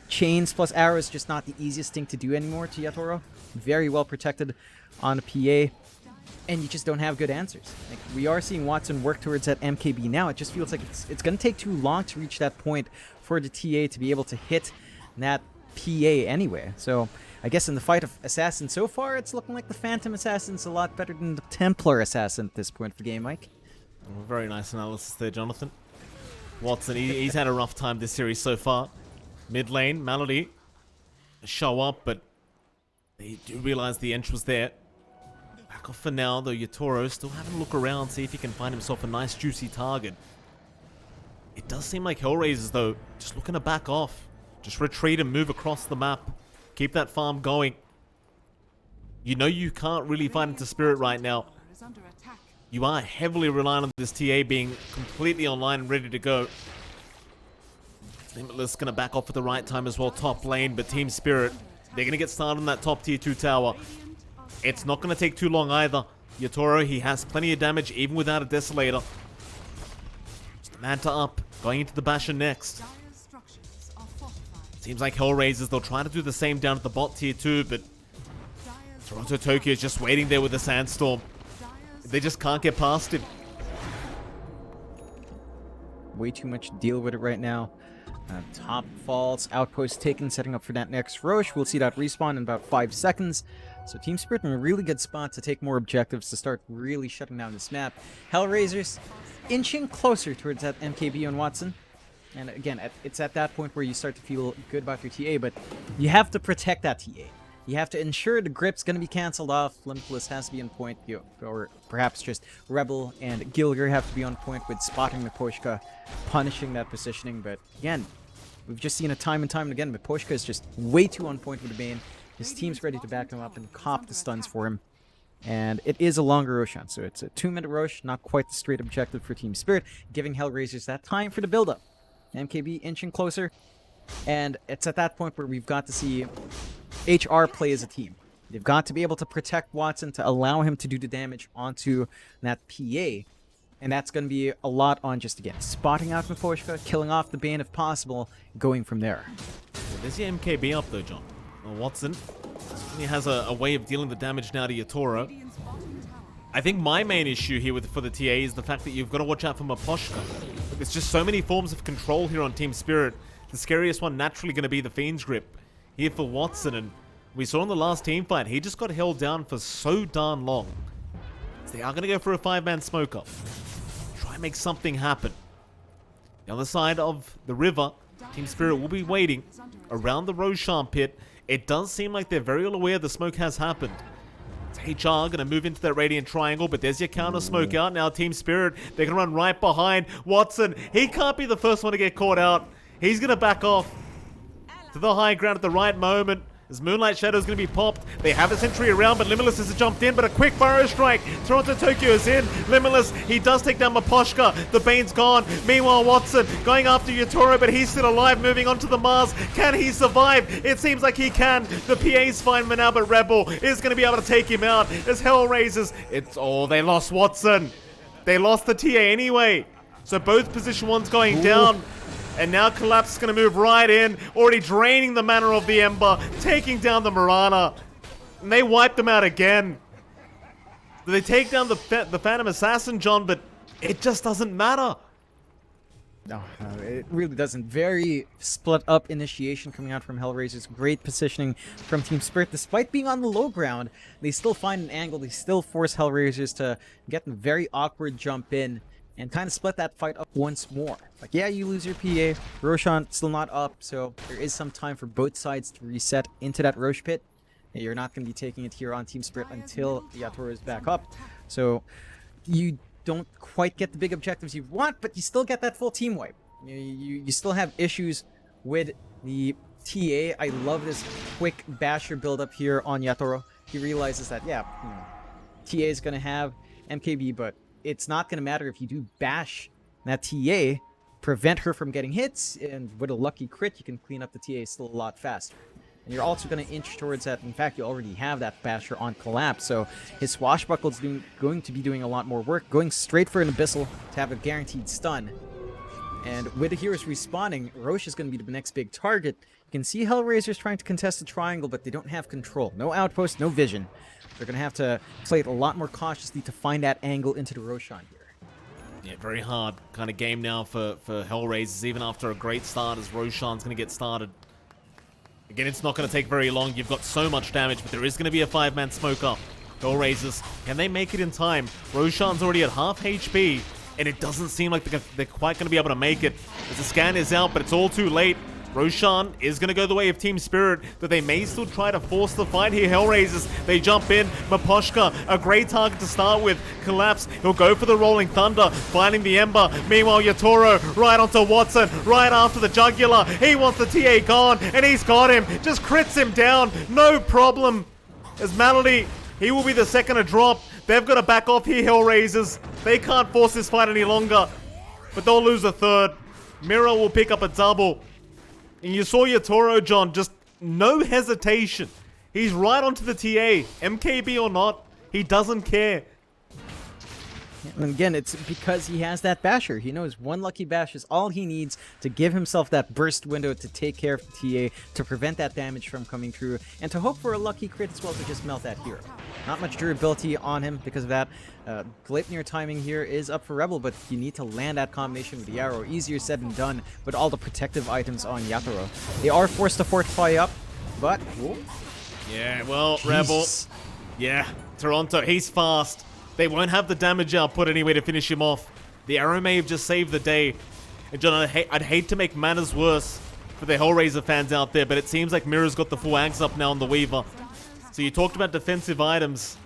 Chains plus Arrow is just not the easiest thing to do anymore to Yatoro. Very well protected on the PA. And you just don't have good answers. Like, we are seeing Watson work towards that MKB now. It just feels like it's going to take too long to reach that point for the TA to be able to hit that PA anyway. So I guess in the fight of Assassin so far, it's looking like the Phantom Assassin's a lot better than the Templar Assassin at this point of the game, Mike.
Very nice analysis there, Jonathan. Watson, he's had a rough time this series so far. Mid lane, Malady show up, but they do realize the Ench was there. Back off for now, though. Yatoro still having a look around, see if he can find himself a nice juicy target. It does seem like HellRaisers, though, just looking to back off. Just retreat and move across the map. Keep that farm going. You know you can't really fight into Spirit right now. You are heavily reliant on this TA being completely online and ready to go. Limitless going to back off at the right time as well, top lane, but TSpirit, they're going to get started on that top tier 2 tower. It's not going to take too long either. Yatoro, he has plenty of damage even without a Desolator. Just the Manta up, going into the Basher next. Seems like HellRaisers, they'll try to do the same down at the bot tier 2, but Toronto Tokyo is just waiting there with the Sandstorm. They just can't get past him.
way too much to deal with it right now. Top falls, outpost taken, setting up for that next Roche. We'll see that respawn in about 5 seconds. So TSpirit in a really good spot to take more objectives to start really shutting down this map. HellRaisers inching closer towards that MKB on Watson. And again, it's at that point where you start to feel good about your TA, but you have to protect that TA. You have to ensure the grip's going to be cancelled off. Limitless has to be on point, or perhaps just Rebel and Gilger have to be on point with spotting Miposhka, punishing that positioning. But again, we've just seen it time and time again. Miposhka is just way too on point with the Bane. His team's ready to back him up and cop the stuns for him. And it is a longer Roshan, so it's a 2-minute Rosh, not quite the straight objective for TSpirit, giving HellRaisers that time for the build-up. MKB inching closer, and it's at that point where we've got to see HR play as a team. They've got to be able to protect Watson to allow him to do the damage onto that PA. And that's going to be a lot on just, again, spotting out Miposhka, killing off the Bane if possible, going from there.
Well, there's your MKB up though, John. Well, Watson, he has a way of dealing the damage now to your Toro. I think my main issue here for the TA is the fact that you've got to watch out for Miposhka. There's just so many forms of control here on TSpirit. The scariest one naturally going to be the Fiend's Grip here for Watson, and we saw in the last team fight, he just got held down for so darn long. So they are going to go for a 5-man smoke up. Try and make something happen. The other side of the river, TSpirit will be waiting around the Roshan pit. It does seem like they're very well aware the smoke has happened. It's HR going to move into that Radiant Triangle, but there's your counter smoke out. Now TSpirit, they're going to run right behind Watson. He can't be the first one to get caught out. He's going to back off to the high ground at the right moment. As Moonlight Shadow is going to be popped. They have a sentry around, but Limitless has jumped in, but a quick burrow strike. Toronto Tokyo is in. Limitless, he does take down Miposhka. The Bane's gone. Meanwhile, Watson going after Yatoro, but he's still alive, moving on to the Mars. Can he survive? It seems like he can. The PA's fine for now, but Rebel is going to be able to take him out. As HellRaisers, they lost Watson. They lost the TA anyway. So both position ones going down. And now Collapse is going to move right in, already draining the mana of the Ember, taking down the Mirana. And they wipe them out again. They take down the Phantom Assassin, John, but it just doesn't matter.
No, it really doesn't. Very split up initiation coming out from HellRaisers. Great positioning from TSpirit. Despite being on the low ground, they still find an angle. They still force HellRaisers to get a very awkward jump in and kind of split that fight up once more. Like, yeah, you lose your PA. Roshan still not up, so there is some time for both sides to reset into that Roche pit. And you're not going to be taking it here on TSpirit until Yatoro is back up. So you don't quite get the big objectives you want, but you still get that full team wipe. You still have issues with the TA. I love this quick basher build up here on Yatoro. He realizes that, yeah, TA is going to have MKB, but it's not going to matter if you do bash that TA, prevent her from getting hits, and with a lucky crit, you can clean up the TA still a lot faster. And you're also going to inch towards that. In fact, you already have that basher on Collapse, so his Swashbuckle's going to be doing a lot more work, going straight for an Abyssal to have a guaranteed stun. And with the heroes respawning, Roche is going to be the next big target. You can see HellRaisers trying to contest the triangle, but they don't have control. No outpost, no vision. They're going to have to play it a lot more cautiously to find that angle into the Roshan here.
Yeah, very hard kind of game now for HellRaisers, even after a great start as Roshan's going to get started. Again, it's not going to take very long. You've got so much damage, but there is going to be a 5-man smoke up. HellRaisers, can they make it in time? Roshan's already at half HP, and it doesn't seem like they're quite going to be able to make it. As the scan is out, but it's all too late. Roshan is going to go the way of TSpirit, but they may still try to force the fight here. HellRaisers, they jump in. Miposhka, a great target to start with. Collapse, he'll go for the Rolling Thunder, finding the Ember. Meanwhile, Yatoro right onto Watson, right after the Jugular. He wants the TA gone, and he's got him. Just crits him down, no problem. As Malady, he will be the second to drop. They've got to back off here, HellRaisers. They can't force this fight any longer, but they'll lose a third. Mirror will pick up a double. And you saw Yatoro, John, just no hesitation. He's right onto the TA. MKB or not, he doesn't care.
And again, it's because he has that basher. He knows one lucky bash is all he needs to give himself that burst window to take care of the TA, to prevent that damage from coming through, and to hope for a lucky crit as well to just melt that hero. Not much durability on him because of that. Gleipnir timing here is up for Rebel, but you need to land that combination with the arrow. Easier said than done with all the protective items on Yatoro. They are forced to fortify up, but... Whoa.
Yeah, well, Rebel. Yeah, Toronto, he's fast. They won't have the damage output anyway to finish him off. The arrow may have just saved the day. And John, I'd hate to make matters worse for the HellRaiser fans out there, but it seems like Mirror's got the full axe up now on the Weaver. So you talked about defensive items.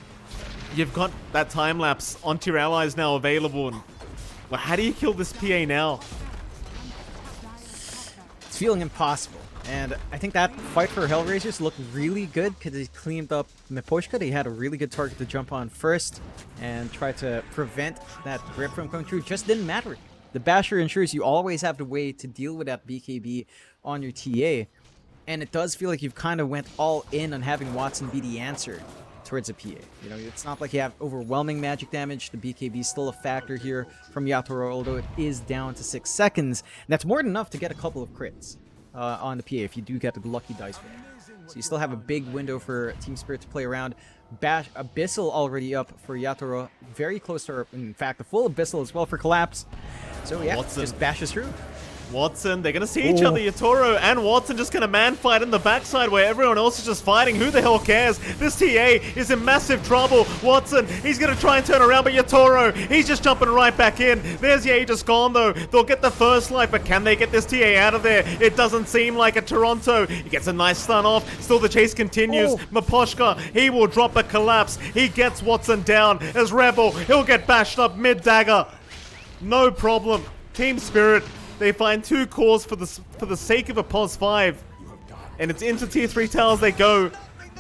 You've got that time lapse onto your allies now available. And, well, how do you kill this PA now?
It's feeling impossible. And I think that fight for HellRaisers looked really good because they cleaned up Miposhka. They had a really good target to jump on first and try to prevent that grip from coming through. Just didn't matter. The Basher ensures you always have the way to deal with that BKB on your TA. And it does feel like you've kind of went all in on having Watson be the answer towards a PA. You know, it's not like you have overwhelming magic damage. The BKB is still a factor here from Yatoro, although it is down to 6 seconds. And that's more than enough to get a couple of crits on the PA if you do get the lucky dice roll. So you still have a big window for TeamSpirit to play around. Bash Abyssal already up for Yatoro. Very close to, in fact, a full Abyssal as well for Collapse. So yeah,
Watson
just bashes through.
Watson, they're going to see each other. Yatoro and Watson just going to man fight in the backside where everyone else is just fighting. Who the hell cares? This TA is in massive trouble. Watson, he's going to try and turn around, but Yatoro, he's just jumping right back in. There's Aegis gone though. They'll get the first life, but can they get this TA out of there? It doesn't seem like a Toronto. He gets a nice stun off. Still the chase continues. Miposhka, he will drop a collapse. He gets Watson down as Rebel. He'll get bashed up mid-dagger. No problem. TeamSpirit, they find 2 cores for the sake of a pos 5. And it's into tier 3 towers they go.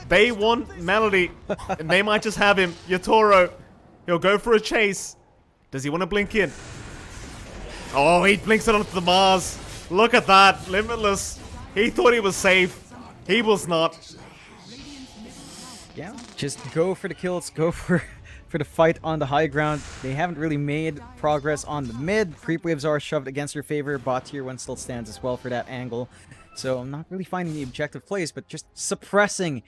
They want Malady. And they might just have him. Yatoro. He'll go for a chase. Does he want to blink in? Oh, he blinks it onto the Mars. Look at that. Limitless. He thought he was safe. He was not.
Yeah, just go for the kills. Go for the fight on the high ground. They haven't really made progress on the mid. Creep waves are shoved against your favor. Bot tier 1 still stands as well for that angle. So I'm not really finding the objective plays, but just suppressing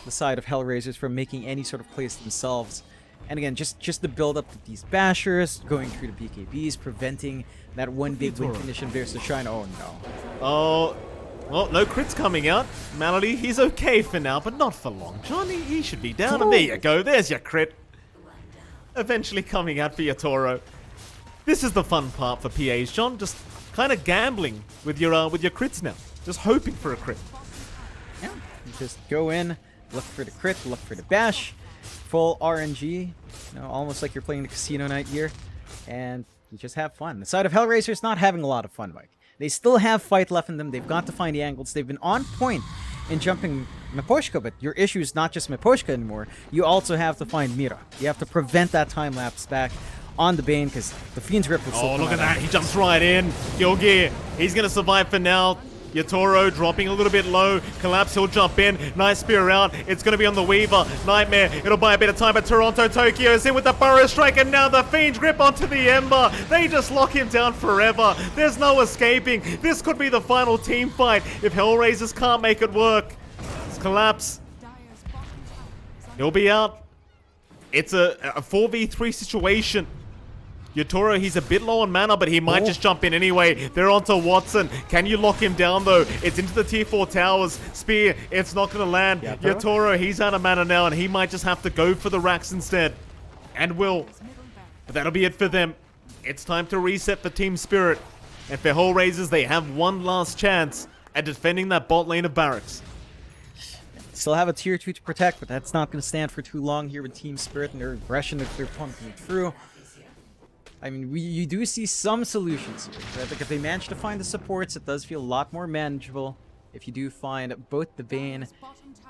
the side of HellRaisers from making any sort of plays themselves. And again, just the build up of these bashers, going through the BKBs, preventing that one big win condition versus Shine. Oh no.
Oh, well, no crits coming out. Malady, he's okay for now, but not for long. Johnny, he should be down, and there you go. There's your crit. Eventually coming out for Yatoro. This is the fun part for PAs, John. Just kind of gambling with your crits now. Just hoping for a crit.
Yeah, you just go in, look for the crit, look for the bash, full RNG. You know, almost like you're playing the casino night here, and you just have fun. The side of HellRaisers not having a lot of fun, Mike. They still have fight left in them. They've got to find the angles. They've been on point in jumping Miposhka, but your issue is not just Miposhka anymore. You also have to find Mira. You have to prevent that time lapse back on the Bane because the Fiend's Rip will still come
look at
out.
that. He jumps right in. Gilgear, he's going to survive for now. Yatoro dropping a little bit low. Collapse, he'll jump in. Nice spear out. It's going to be on the Weaver. Nightmare. It'll buy a bit of time, but Toronto Tokyo is in with the Burrow Strike, and now the Fiend's Grip onto the Ember. They just lock him down forever. There's no escaping. This could be the final team fight if HellRaisers can't make it work. It's Collapse. He'll be out. It's a 4v3 situation. Yatoro, he's a bit low on mana, but he might just jump in anyway. They're onto Watson. Can you lock him down, though? It's into the tier 4 towers. Spear, it's not going to land. Yatoro, he's out of mana now, and he might just have to go for the racks instead. And will. But that'll be it for them. It's time to reset for TeamSpirit. And for HellRaisers, they have one last chance at defending that bot lane of Barracks.
Still have a tier 2 to protect, but that's not going to stand for too long here with TeamSpirit and their aggression that they're pumping through. I mean, you do see some solutions here. I think if they manage to find the supports, it does feel a lot more manageable. If you do find both the Bane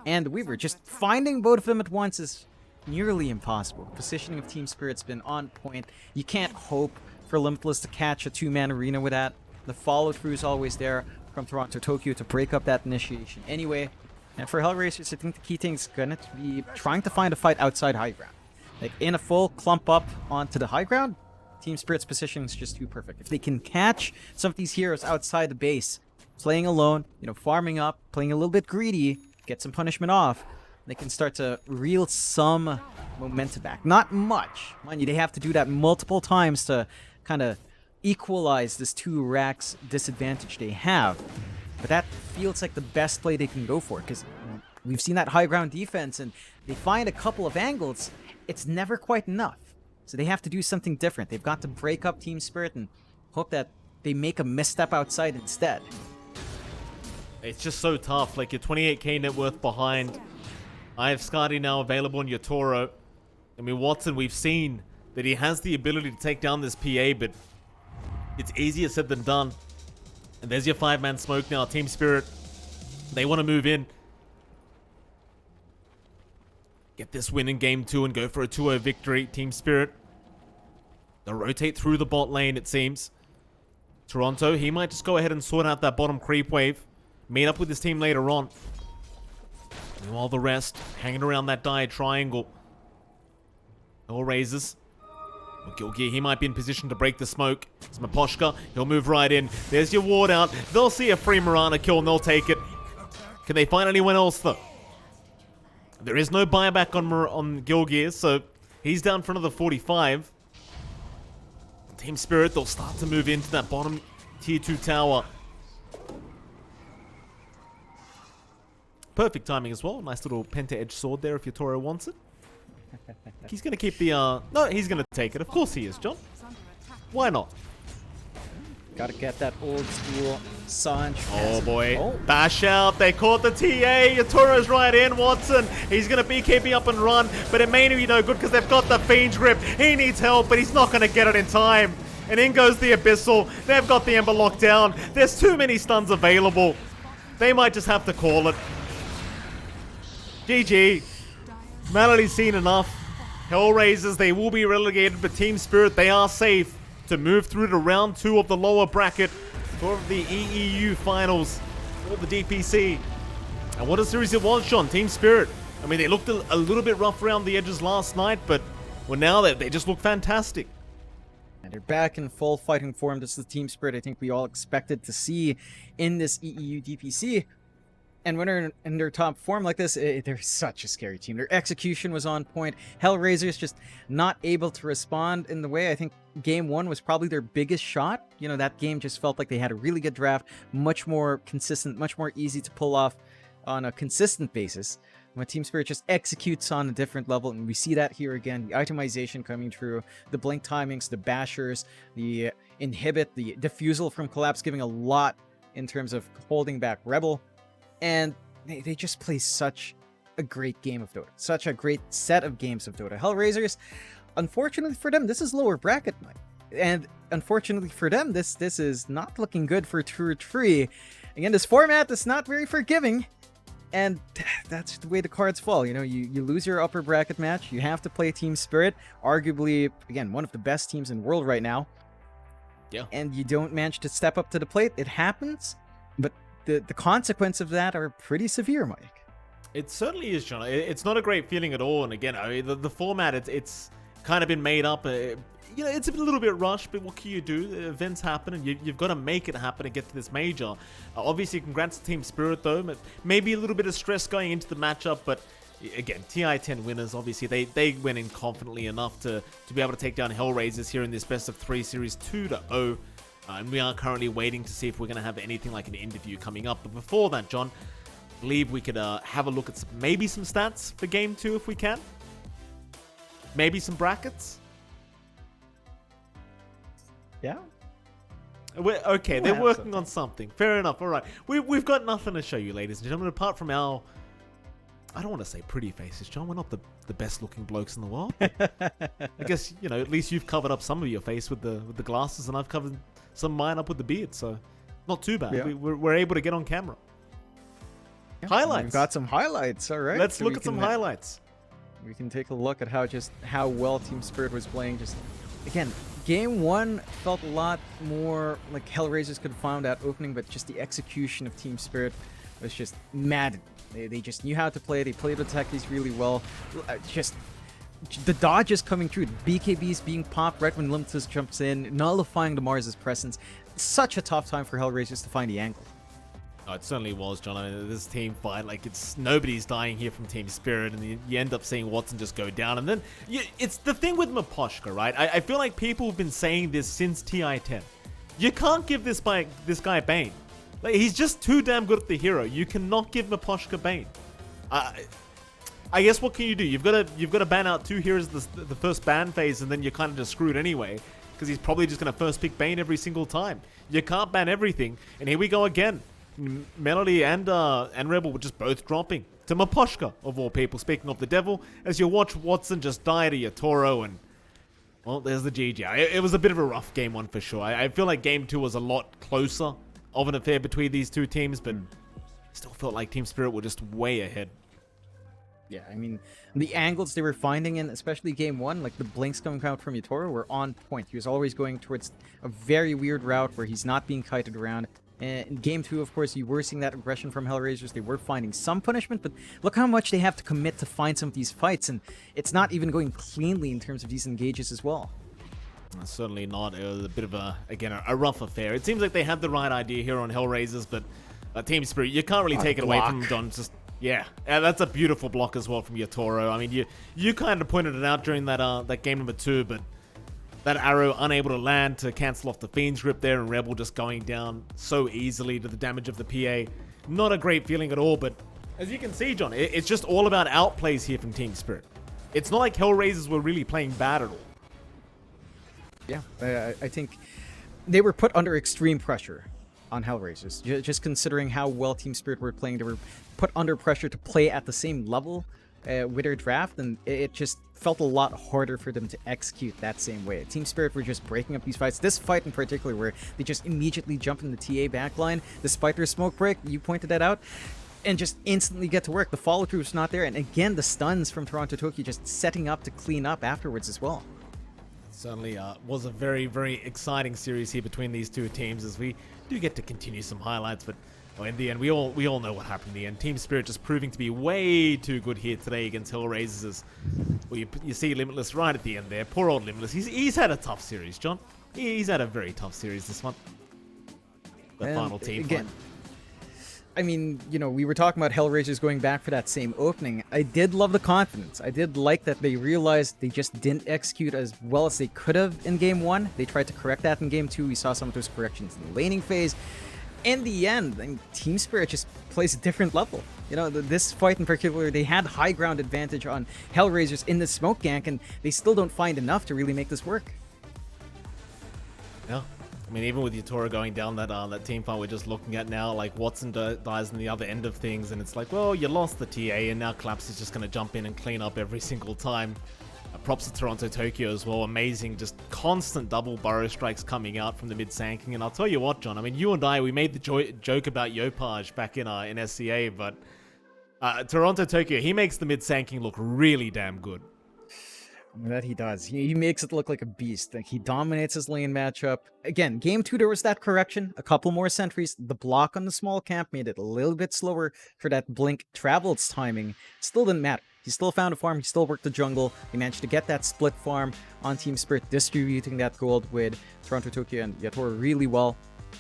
and the Weaver, just finding both of them at once is nearly impossible. Positioning of TeamSpirit's been on point. You can't hope for Limitless to catch a 2-man arena with that. The follow-through is always there from Toronto Tokyo to break up that initiation anyway. And for HellRaisers, I think the key thing is going to be trying to find a fight outside high ground. Like, in a full clump up onto the high ground, TSpirit's position is just too perfect. If they can catch some of these heroes outside the base, playing alone, farming up, playing a little bit greedy, get some punishment off, they can start to reel some momentum back. Not much. Mind you, they have to do that multiple times to kind of equalize this 2 racks disadvantage they have. But that feels like the best play they can go for, because we've seen that high ground defense, and they find a couple of angles. It's never quite enough. So they have to do something different. They've got to break up TSpirit and hope that they make a misstep outside instead.
It's just so tough. Like, you're 28k net worth behind. I have Skadi now available on your Toro. I mean, Watson, we've seen that he has the ability to take down this PA, but it's easier said than done. And there's your 5-man smoke now. TSpirit, they want to move in. Get this win in game 2 and go for a 2-0 victory. TSpirit, they'll rotate through the bot lane, it seems. Toronto, he might just go ahead and sort out that bottom creep wave. Meet up with his team later on. Meanwhile, the rest hanging around that dire triangle. HellRaisers. Gilgear, he might be in position to break the smoke. It's Maposhka. He'll move right in. There's your ward out. They'll see a free Mirana kill and they'll take it. Can they find anyone else, though? There is no buyback on Gilgear, so he's down for another 45. TSpirit, they'll start to move into that bottom tier 2 tower. Perfect timing as well. Nice little penta-edge sword there if your Toro wants it. He's going to keep the... No, he's going to take it. Of course he is, John. Why not?
Gotta get that old school Sanj.
Oh boy. Oh. Bash out. They caught the TA. Your Toro's right in. Watson. He's going to be keeping up and run. But it may be no good because they've got the Fiend's Grip. He needs help, but he's not going to get it in time. And in goes the Abyssal. They've got the Ember locked down. There's too many stuns available. They might just have to call it. GG. Melody's seen enough. HellRaisers, they will be relegated, but TSpirit, they are safe to move through to round 2 of the lower bracket for the EEU finals for the DPC. And what a series it was, John. TSpirit. I mean, they looked a little bit rough around the edges last night, but well, now they just look fantastic.
And they're back in full fighting form. This is the TSpirit I think we all expected to see in this EEU DPC. And when they're in their top form like this, they're such a scary team. Their execution was on point. HellRaisers just not able to respond in the way. I think game 1 was probably their biggest shot. That game just felt like they had a really good draft, much more consistent, much more easy to pull off on a consistent basis. When TSpirit just executes on a different level, and we see that here again. The itemization coming through, the blink timings, the bashers, the inhibit, the diffusal from collapse, giving a lot in terms of holding back Rebel. And they just play such a great game of Dota. Such a great set of games of Dota. HellRaisers, unfortunately for them, this is lower bracket night. And unfortunately for them, this is not looking good for 2 or 3. Again, this format is not very forgiving. And that's the way the cards fall. You lose your upper bracket match. You have to play TSpirit. Arguably, again, one of the best teams in the world right now.
Yeah.
And you don't manage to step up to the plate. It happens. But the consequence of that are pretty severe, Mike.
It certainly is, John. It's not a great feeling at all. And again, the format, it's kind of been made up. It's a little bit rushed, but what can you do? Events happen, and you've got to make it happen and get to this major. Obviously, congrats to TSpirit, though. Maybe a little bit of stress going into the matchup, but again, TI-10 winners, obviously, they went in confidently enough to be able to take down HellRaisers here in this best of 3 series 2-0. And we are currently waiting to see if we're going to have anything like an interview coming up. But before that, John, I believe we could have a look at maybe some stats for Game 2 if we can. Maybe some brackets.
Yeah.
Okay, they're working on something. Fair enough. All right. We've got nothing to show you, ladies and gentlemen, apart from our... I don't want to say pretty faces, John. We're not the best looking blokes in the world. I guess, at least you've covered up some of your face with the glasses, and I've covered some of mine up with the beard, so not too bad. Yeah. We're able to get on camera. Yeah, highlights.
We've got some highlights, all right.
Let's look at some highlights.
We can take a look at how well TSpirit was playing. Just, again, game 1 felt a lot more like HellRaisers could have found that opening, but just the execution of TSpirit was just mad. They just knew how to play. They played with tactics really well. Just the dodge is coming through. BKBs being popped right when Limitless jumps in, nullifying the Mars' presence. Such a tough time for HellRaisers to find the angle.
Oh, it certainly was, John. I mean, this team fight, like, it's nobody's dying here from TSpirit, and you end up seeing Watson just go down. And then it's the thing with Miposhka, right? I feel like people have been saying this since TI10. You can't give this guy Bane. Like, he's just too damn good at the hero. You cannot give Miposhka Bane. I guess what can you do? You've got to ban out 2 heroes the first ban phase, and then you're kind of just screwed anyway, because he's probably just going to first pick Bane every single time. You can't ban everything, and here we go again. Melody and Rebel were just both dropping to Miposhka, of all people. Speaking of the devil, as you watch Watson just die to Yatoro, and well, there's the GG. It was a bit of a rough game 1 for sure. I feel like game 2 was a lot closer of an affair between these 2 teams, but still felt like TSpirit were just way ahead.
Yeah, I mean, the angles they were finding in, especially game 1, like the blinks coming out from Yatoro, were on point. He was always going towards a very weird route where he's not being kited around. In game 2, of course, you were seeing that aggression from HellRaisers. They were finding some punishment, but look how much they have to commit to find some of these fights, and it's not even going cleanly in terms of these engages as well.
Certainly not. It was a bit of a rough affair. It seems like they had the right idea here on HellRaisers, but TSpirit, you can't really take it away from John. Just yeah, that's a beautiful block as well from Yatoro. I mean, you kind of pointed it out during that game number 2, but that arrow unable to land to cancel off the Fiend's grip there, and Rebel just going down so easily to the damage of the PA. Not a great feeling at all, but as you can see, John, it's just all about outplays here from TSpirit. It's not like HellRaisers were really playing bad at all.
Yeah, I think they were put under extreme pressure on HellRaisers. Just considering how well TSpirit were playing, they were put under pressure to play at the same level with their draft, and it just felt a lot harder for them to execute that same way. TSpirit were just breaking up these fights. This fight in particular, where they just immediately jump in the TA backline, despite their smoke break, you pointed that out, and just instantly get to work. The follow-through is not there, and again, the stuns from Toronto Tokyo just setting up to clean up afterwards as well.
Certainly was a very, very exciting series here between these 2 teams, as we do get to continue some highlights, but in the end, we all know what happened in the end. TSpirit just proving to be way too good here today against HellRaisers. Well, you see Limitless right at the end there. Poor old Limitless. He's had a tough series, John. He's had a very tough series this one. The final team
again,
fight.
I mean, you know, we were talking about HellRaisers going back for that same opening. I did love the confidence. I did like that they realized they just didn't execute as well as they could have in game 1. They tried to correct that in game 2. We saw some of those corrections in the laning phase. In the end, I mean, TSpirit just plays a different level. You know, this fight in particular, they had high ground advantage on HellRaisers in the smoke gank, and they still don't find enough to really make this work.
Yeah. I mean, even with Yatoro going down that team fight we're just looking at now, like Watson dies on the other end of things, and it's like, well, you lost the TA, and now Collapse is just going to jump in and clean up every single time. Props to Toronto Tokyo as well. Amazing, just constant double burrow strikes coming out from the mid-sanking. And I'll tell you what, John, I mean, you and I, we made the joke about Yopaj back in SCA, but Toronto Tokyo, he makes the mid-sanking look really damn good.
That he does. He makes it look like a beast. Like, he dominates his lane matchup. Again, game 2, there was that correction. A couple more sentries. The block on the small camp made it a little bit slower for that blink travel's timing. Still didn't matter. He still found a farm. He still worked the jungle. He managed to get that split farm on TSpirit, distributing that gold with Toronto Tokyo and Yatoro really well.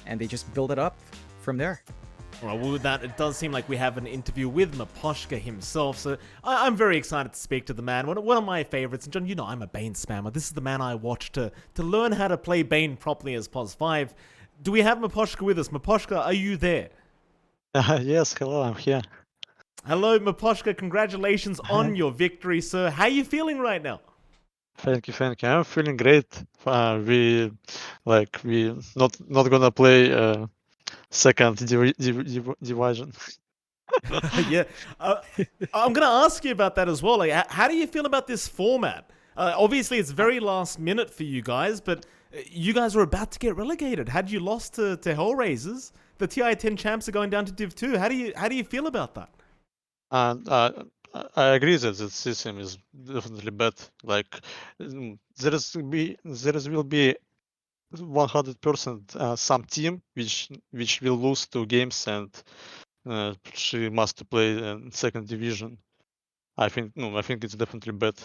And they just build it up from there.
All right, well, with that, it does seem like we have an interview with Miposhka himself, so I'm very excited to speak to the man. One of my favorites, and John, you know I'm a Bane spammer. This is the man I watch to learn how to play Bane properly as POS5. Do we have Miposhka with us? Miposhka, are you there?
Yes, hello, I'm here.
Hello, Miposhka. Congratulations on your victory, sir. How are you feeling right now?
Thank you. I'm feeling great. We not gonna play second division.
Yeah, I'm gonna ask you about that as well. Like, how do you feel about this format? Obviously, it's very last minute for you guys, but you guys were about to get relegated. Had you lost to HellRaisers, the TI10 champs are going down to Div 2. How do you feel about that?
And I agree that the system is definitely bad. Like there will be 100% some team which will lose 2 games and she must play in second division. I think it's definitely bad.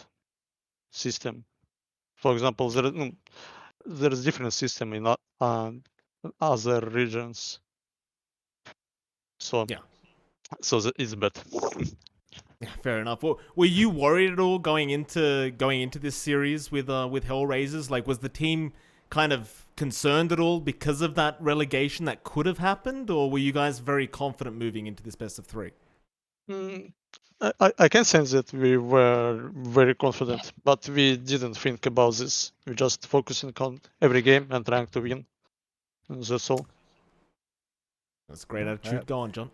system. For example, there is different system in other regions. So
Yeah.
so it's bad.
Yeah, fair enough. Well, were you worried at all going into this series with HellRaisers? Like, was the team kind of concerned at all because of that relegation that could have happened, or were you guys very confident moving into this best of 3?
Mm, I can sense that we were very confident, but we didn't think about this. We just focusing on every game and trying to win. And that's all.
That's a great attitude. Go on, John.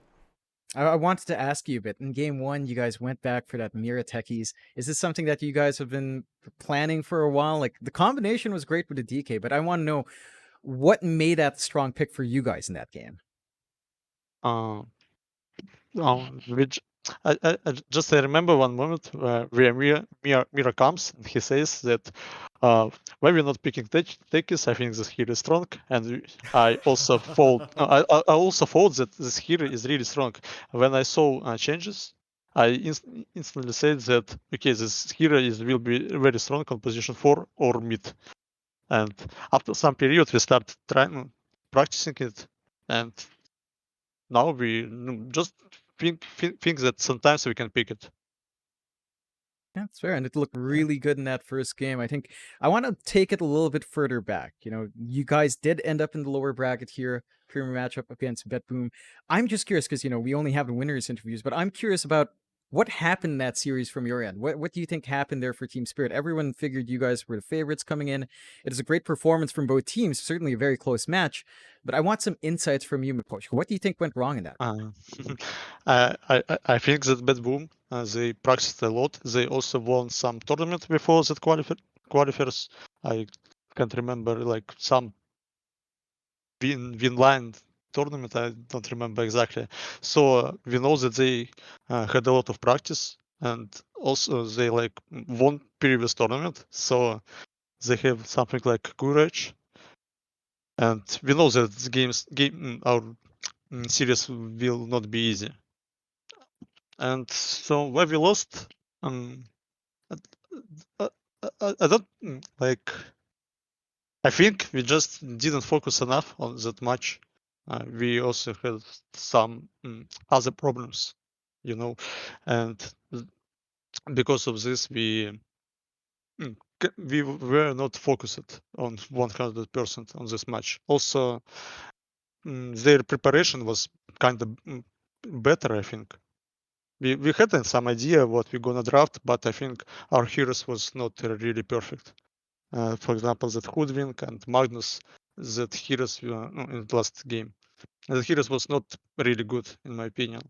I wanted to ask you a bit. In game 1, you guys went back for that Mira Techies. Is this something that you guys have been planning for a while? Like, the combination was great with the DK, but I want to know what made that strong pick for you guys in that game.
Which I remember one moment where Mira comes and he says that why we're not picking Tekis, I think this hero is strong, and I also thought I also thought that this hero is really strong. When I saw changes, I instantly said that okay, this hero will be very strong on position 4 or mid, and after some period we start trying practicing it, and now we just think that sometimes we can pick it.
Yeah, that's fair. And it looked really good in that first game. I think I want to take it a little bit further back. You know, you guys did end up in the lower bracket here, premier matchup against BetBoom. I'm just curious because, you know, we only have the winners interviews, but I'm curious about what happened in that series from your end. What do you think happened there for TSpirit? Everyone figured you guys were the favorites coming in. It is a great performance from both teams, certainly a very close match. But I want some insights from you, Miposh. What do you think went wrong in that?
I think that Bad Boom they practiced a lot. They also won some tournament before that qualifiers. I can't remember like some Vinline tournament. I don't remember exactly. So we know that they had a lot of practice, and also they like won previous tournament. So they have something like courage, and we know that our series will not be easy. And so where we lost, um, I, I don't like. I think we just didn't focus enough on that match. We also had some other problems, you know, and because of this, we were not focused on 100% on this match. Also, their preparation was kind of better, I think. We had some idea what we're gonna draft, but I think our heroes was not really perfect. For example, that Hoodwink and Magnus, that heroes in the last game. The heroes was not really good in my opinion.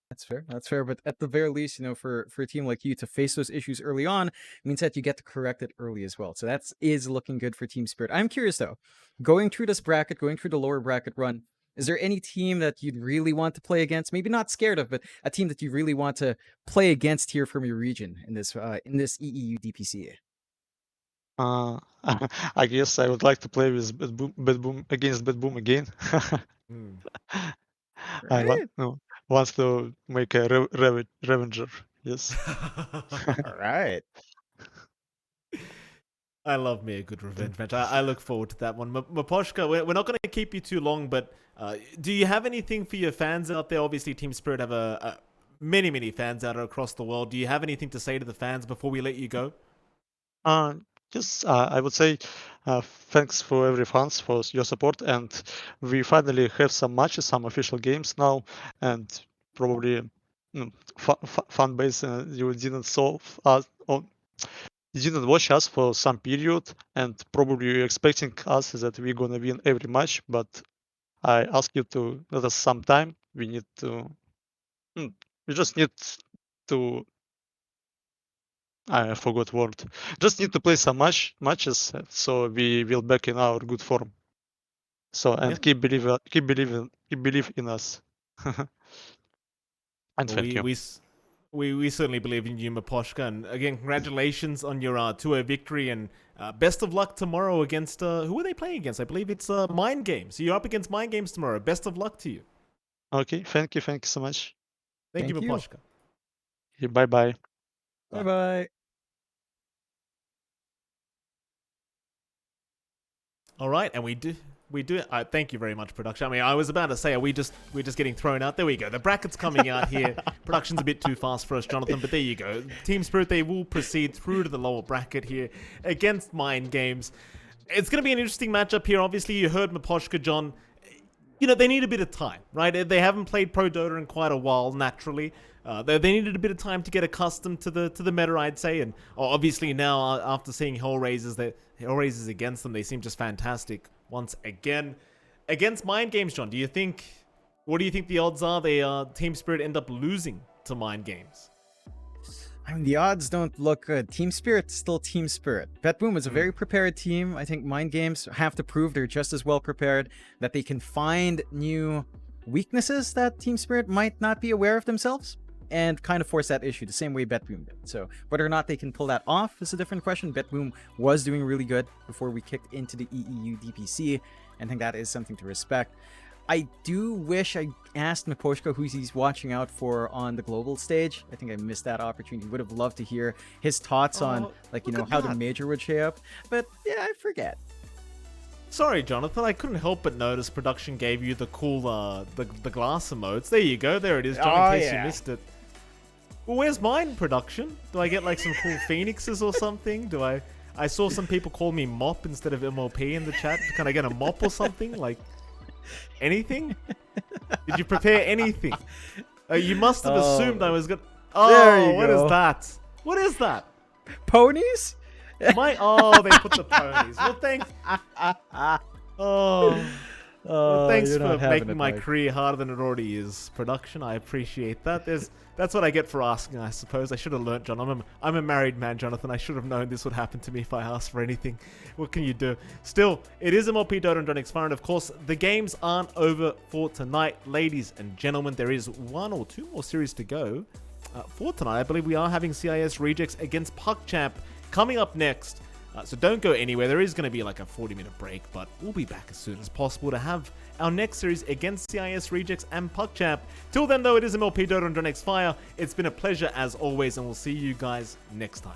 That's fair. That's fair. But at the very least, you know, for a team like you to face those issues early on means that you get to correct it early as well. So that is looking good for TSpirit. I'm curious though, going through this bracket, going through the lower bracket run, is there any team that you'd really want to play against? Maybe not scared of, but a team that you really want to play against here from your region in this EEU DPC?
Uh, I guess I would like to play with Bad Boom against Bad Boom again.
Hmm.
I
Right.
wants to make a revenger. Yes.
All right.
I love me a good revenge match. I look forward to that one. Maposhka, we're not going to keep you too long, but do you have anything for your fans out there? Obviously, TSpirit have many fans out across the world. Do you have anything to say to the fans before we let you go?
Uh, yes, I would say thanks for every fans for your support, and we finally have some matches, some official games now, and probably fan base you didn't saw us or you didn't watch us for some period, and probably you're expecting us that we're gonna win every match, but I ask you to let us some time. We need to, we just need to I forgot word. Just need to play some matches, so we will back in our good form. So
Yeah.
and keep believe in us. And
Well,
thank you.
we certainly believe in you, Maposhka. And again, congratulations on your 2-0 victory. And best of luck tomorrow against, who are they playing against? I believe it's Mind Games. So you're up against Mind Games tomorrow. Best of luck to you.
Okay, thank you so much.
Thank you,
Thank you.
Maposhka.
Bye bye.
Bye bye.
All right, and we do. Thank you very much, production. I mean, I was about to say, we're just getting thrown out. There we go. The bracket's coming out here. Production's a bit too fast for us, Jonathan, but there you go. TSpirit, they will proceed through to the lower bracket here against Mind Games. It's going to be an interesting matchup here. Obviously, you heard Miposhka, John. You know, they need a bit of time, right? They haven't played Pro Dota in quite a while, naturally. They needed a bit of time to get accustomed to the meta, I'd say. And obviously now, after seeing HellRaisers against them, they seem just fantastic once again. Against Mind Games, John, what do you think the odds are TSpirit end up losing to Mind Games?
I mean, the odds don't look good. TSpirit's still TSpirit. BetBoom is a very prepared team. I think Mind Games have to prove they're just as well prepared, that they can find new weaknesses that TSpirit might not be aware of themselves, and kind of force that issue the same way BetBoom did. So whether or not they can pull that off is a different question. BetBoom was doing really good before we kicked into the EEU DPC, and I think that is something to respect. I do wish I asked Miposhka who he's watching out for on the global stage. I think I missed that opportunity. Would have loved to hear his thoughts on, like, you know, how the major would shape up. But yeah, I forget.
Sorry, Jonathan. I couldn't help but notice production gave you the cool, the glass emotes. There you go. There it is, John, in case you missed it. Well, where's mine, production? Do I get like some cool phoenixes or something? I saw some people call me Mop instead of MLP in the chat. Can I get a mop or something? Like, anything? Did you prepare anything? You must have assumed I was gonna... Oh, what is that? What is that?
Ponies?
Oh, they put the ponies. Well, thanks. Well, thanks for making my career harder than it already is, production. I appreciate that. That's what I get for asking, I suppose. I should have learnt, John. I'm a married man, Jonathan. I should have known this would happen to me if I asked for anything. What can you do? Still, it is MLP Dota and johnxfire, and of course, the games aren't over for tonight. Ladies and gentlemen, there is 1 or 2 more series to go. For tonight, I believe we are having CIS Rejects against PuckChamp coming up next. So don't go anywhere. There is going to be like a 40-minute break, but we'll be back as soon as possible to have our next series against CIS Rejects and PuckChamp. Till then, though, it is MLP Dota and johnxfire. It's been a pleasure as always, and we'll see you guys next time.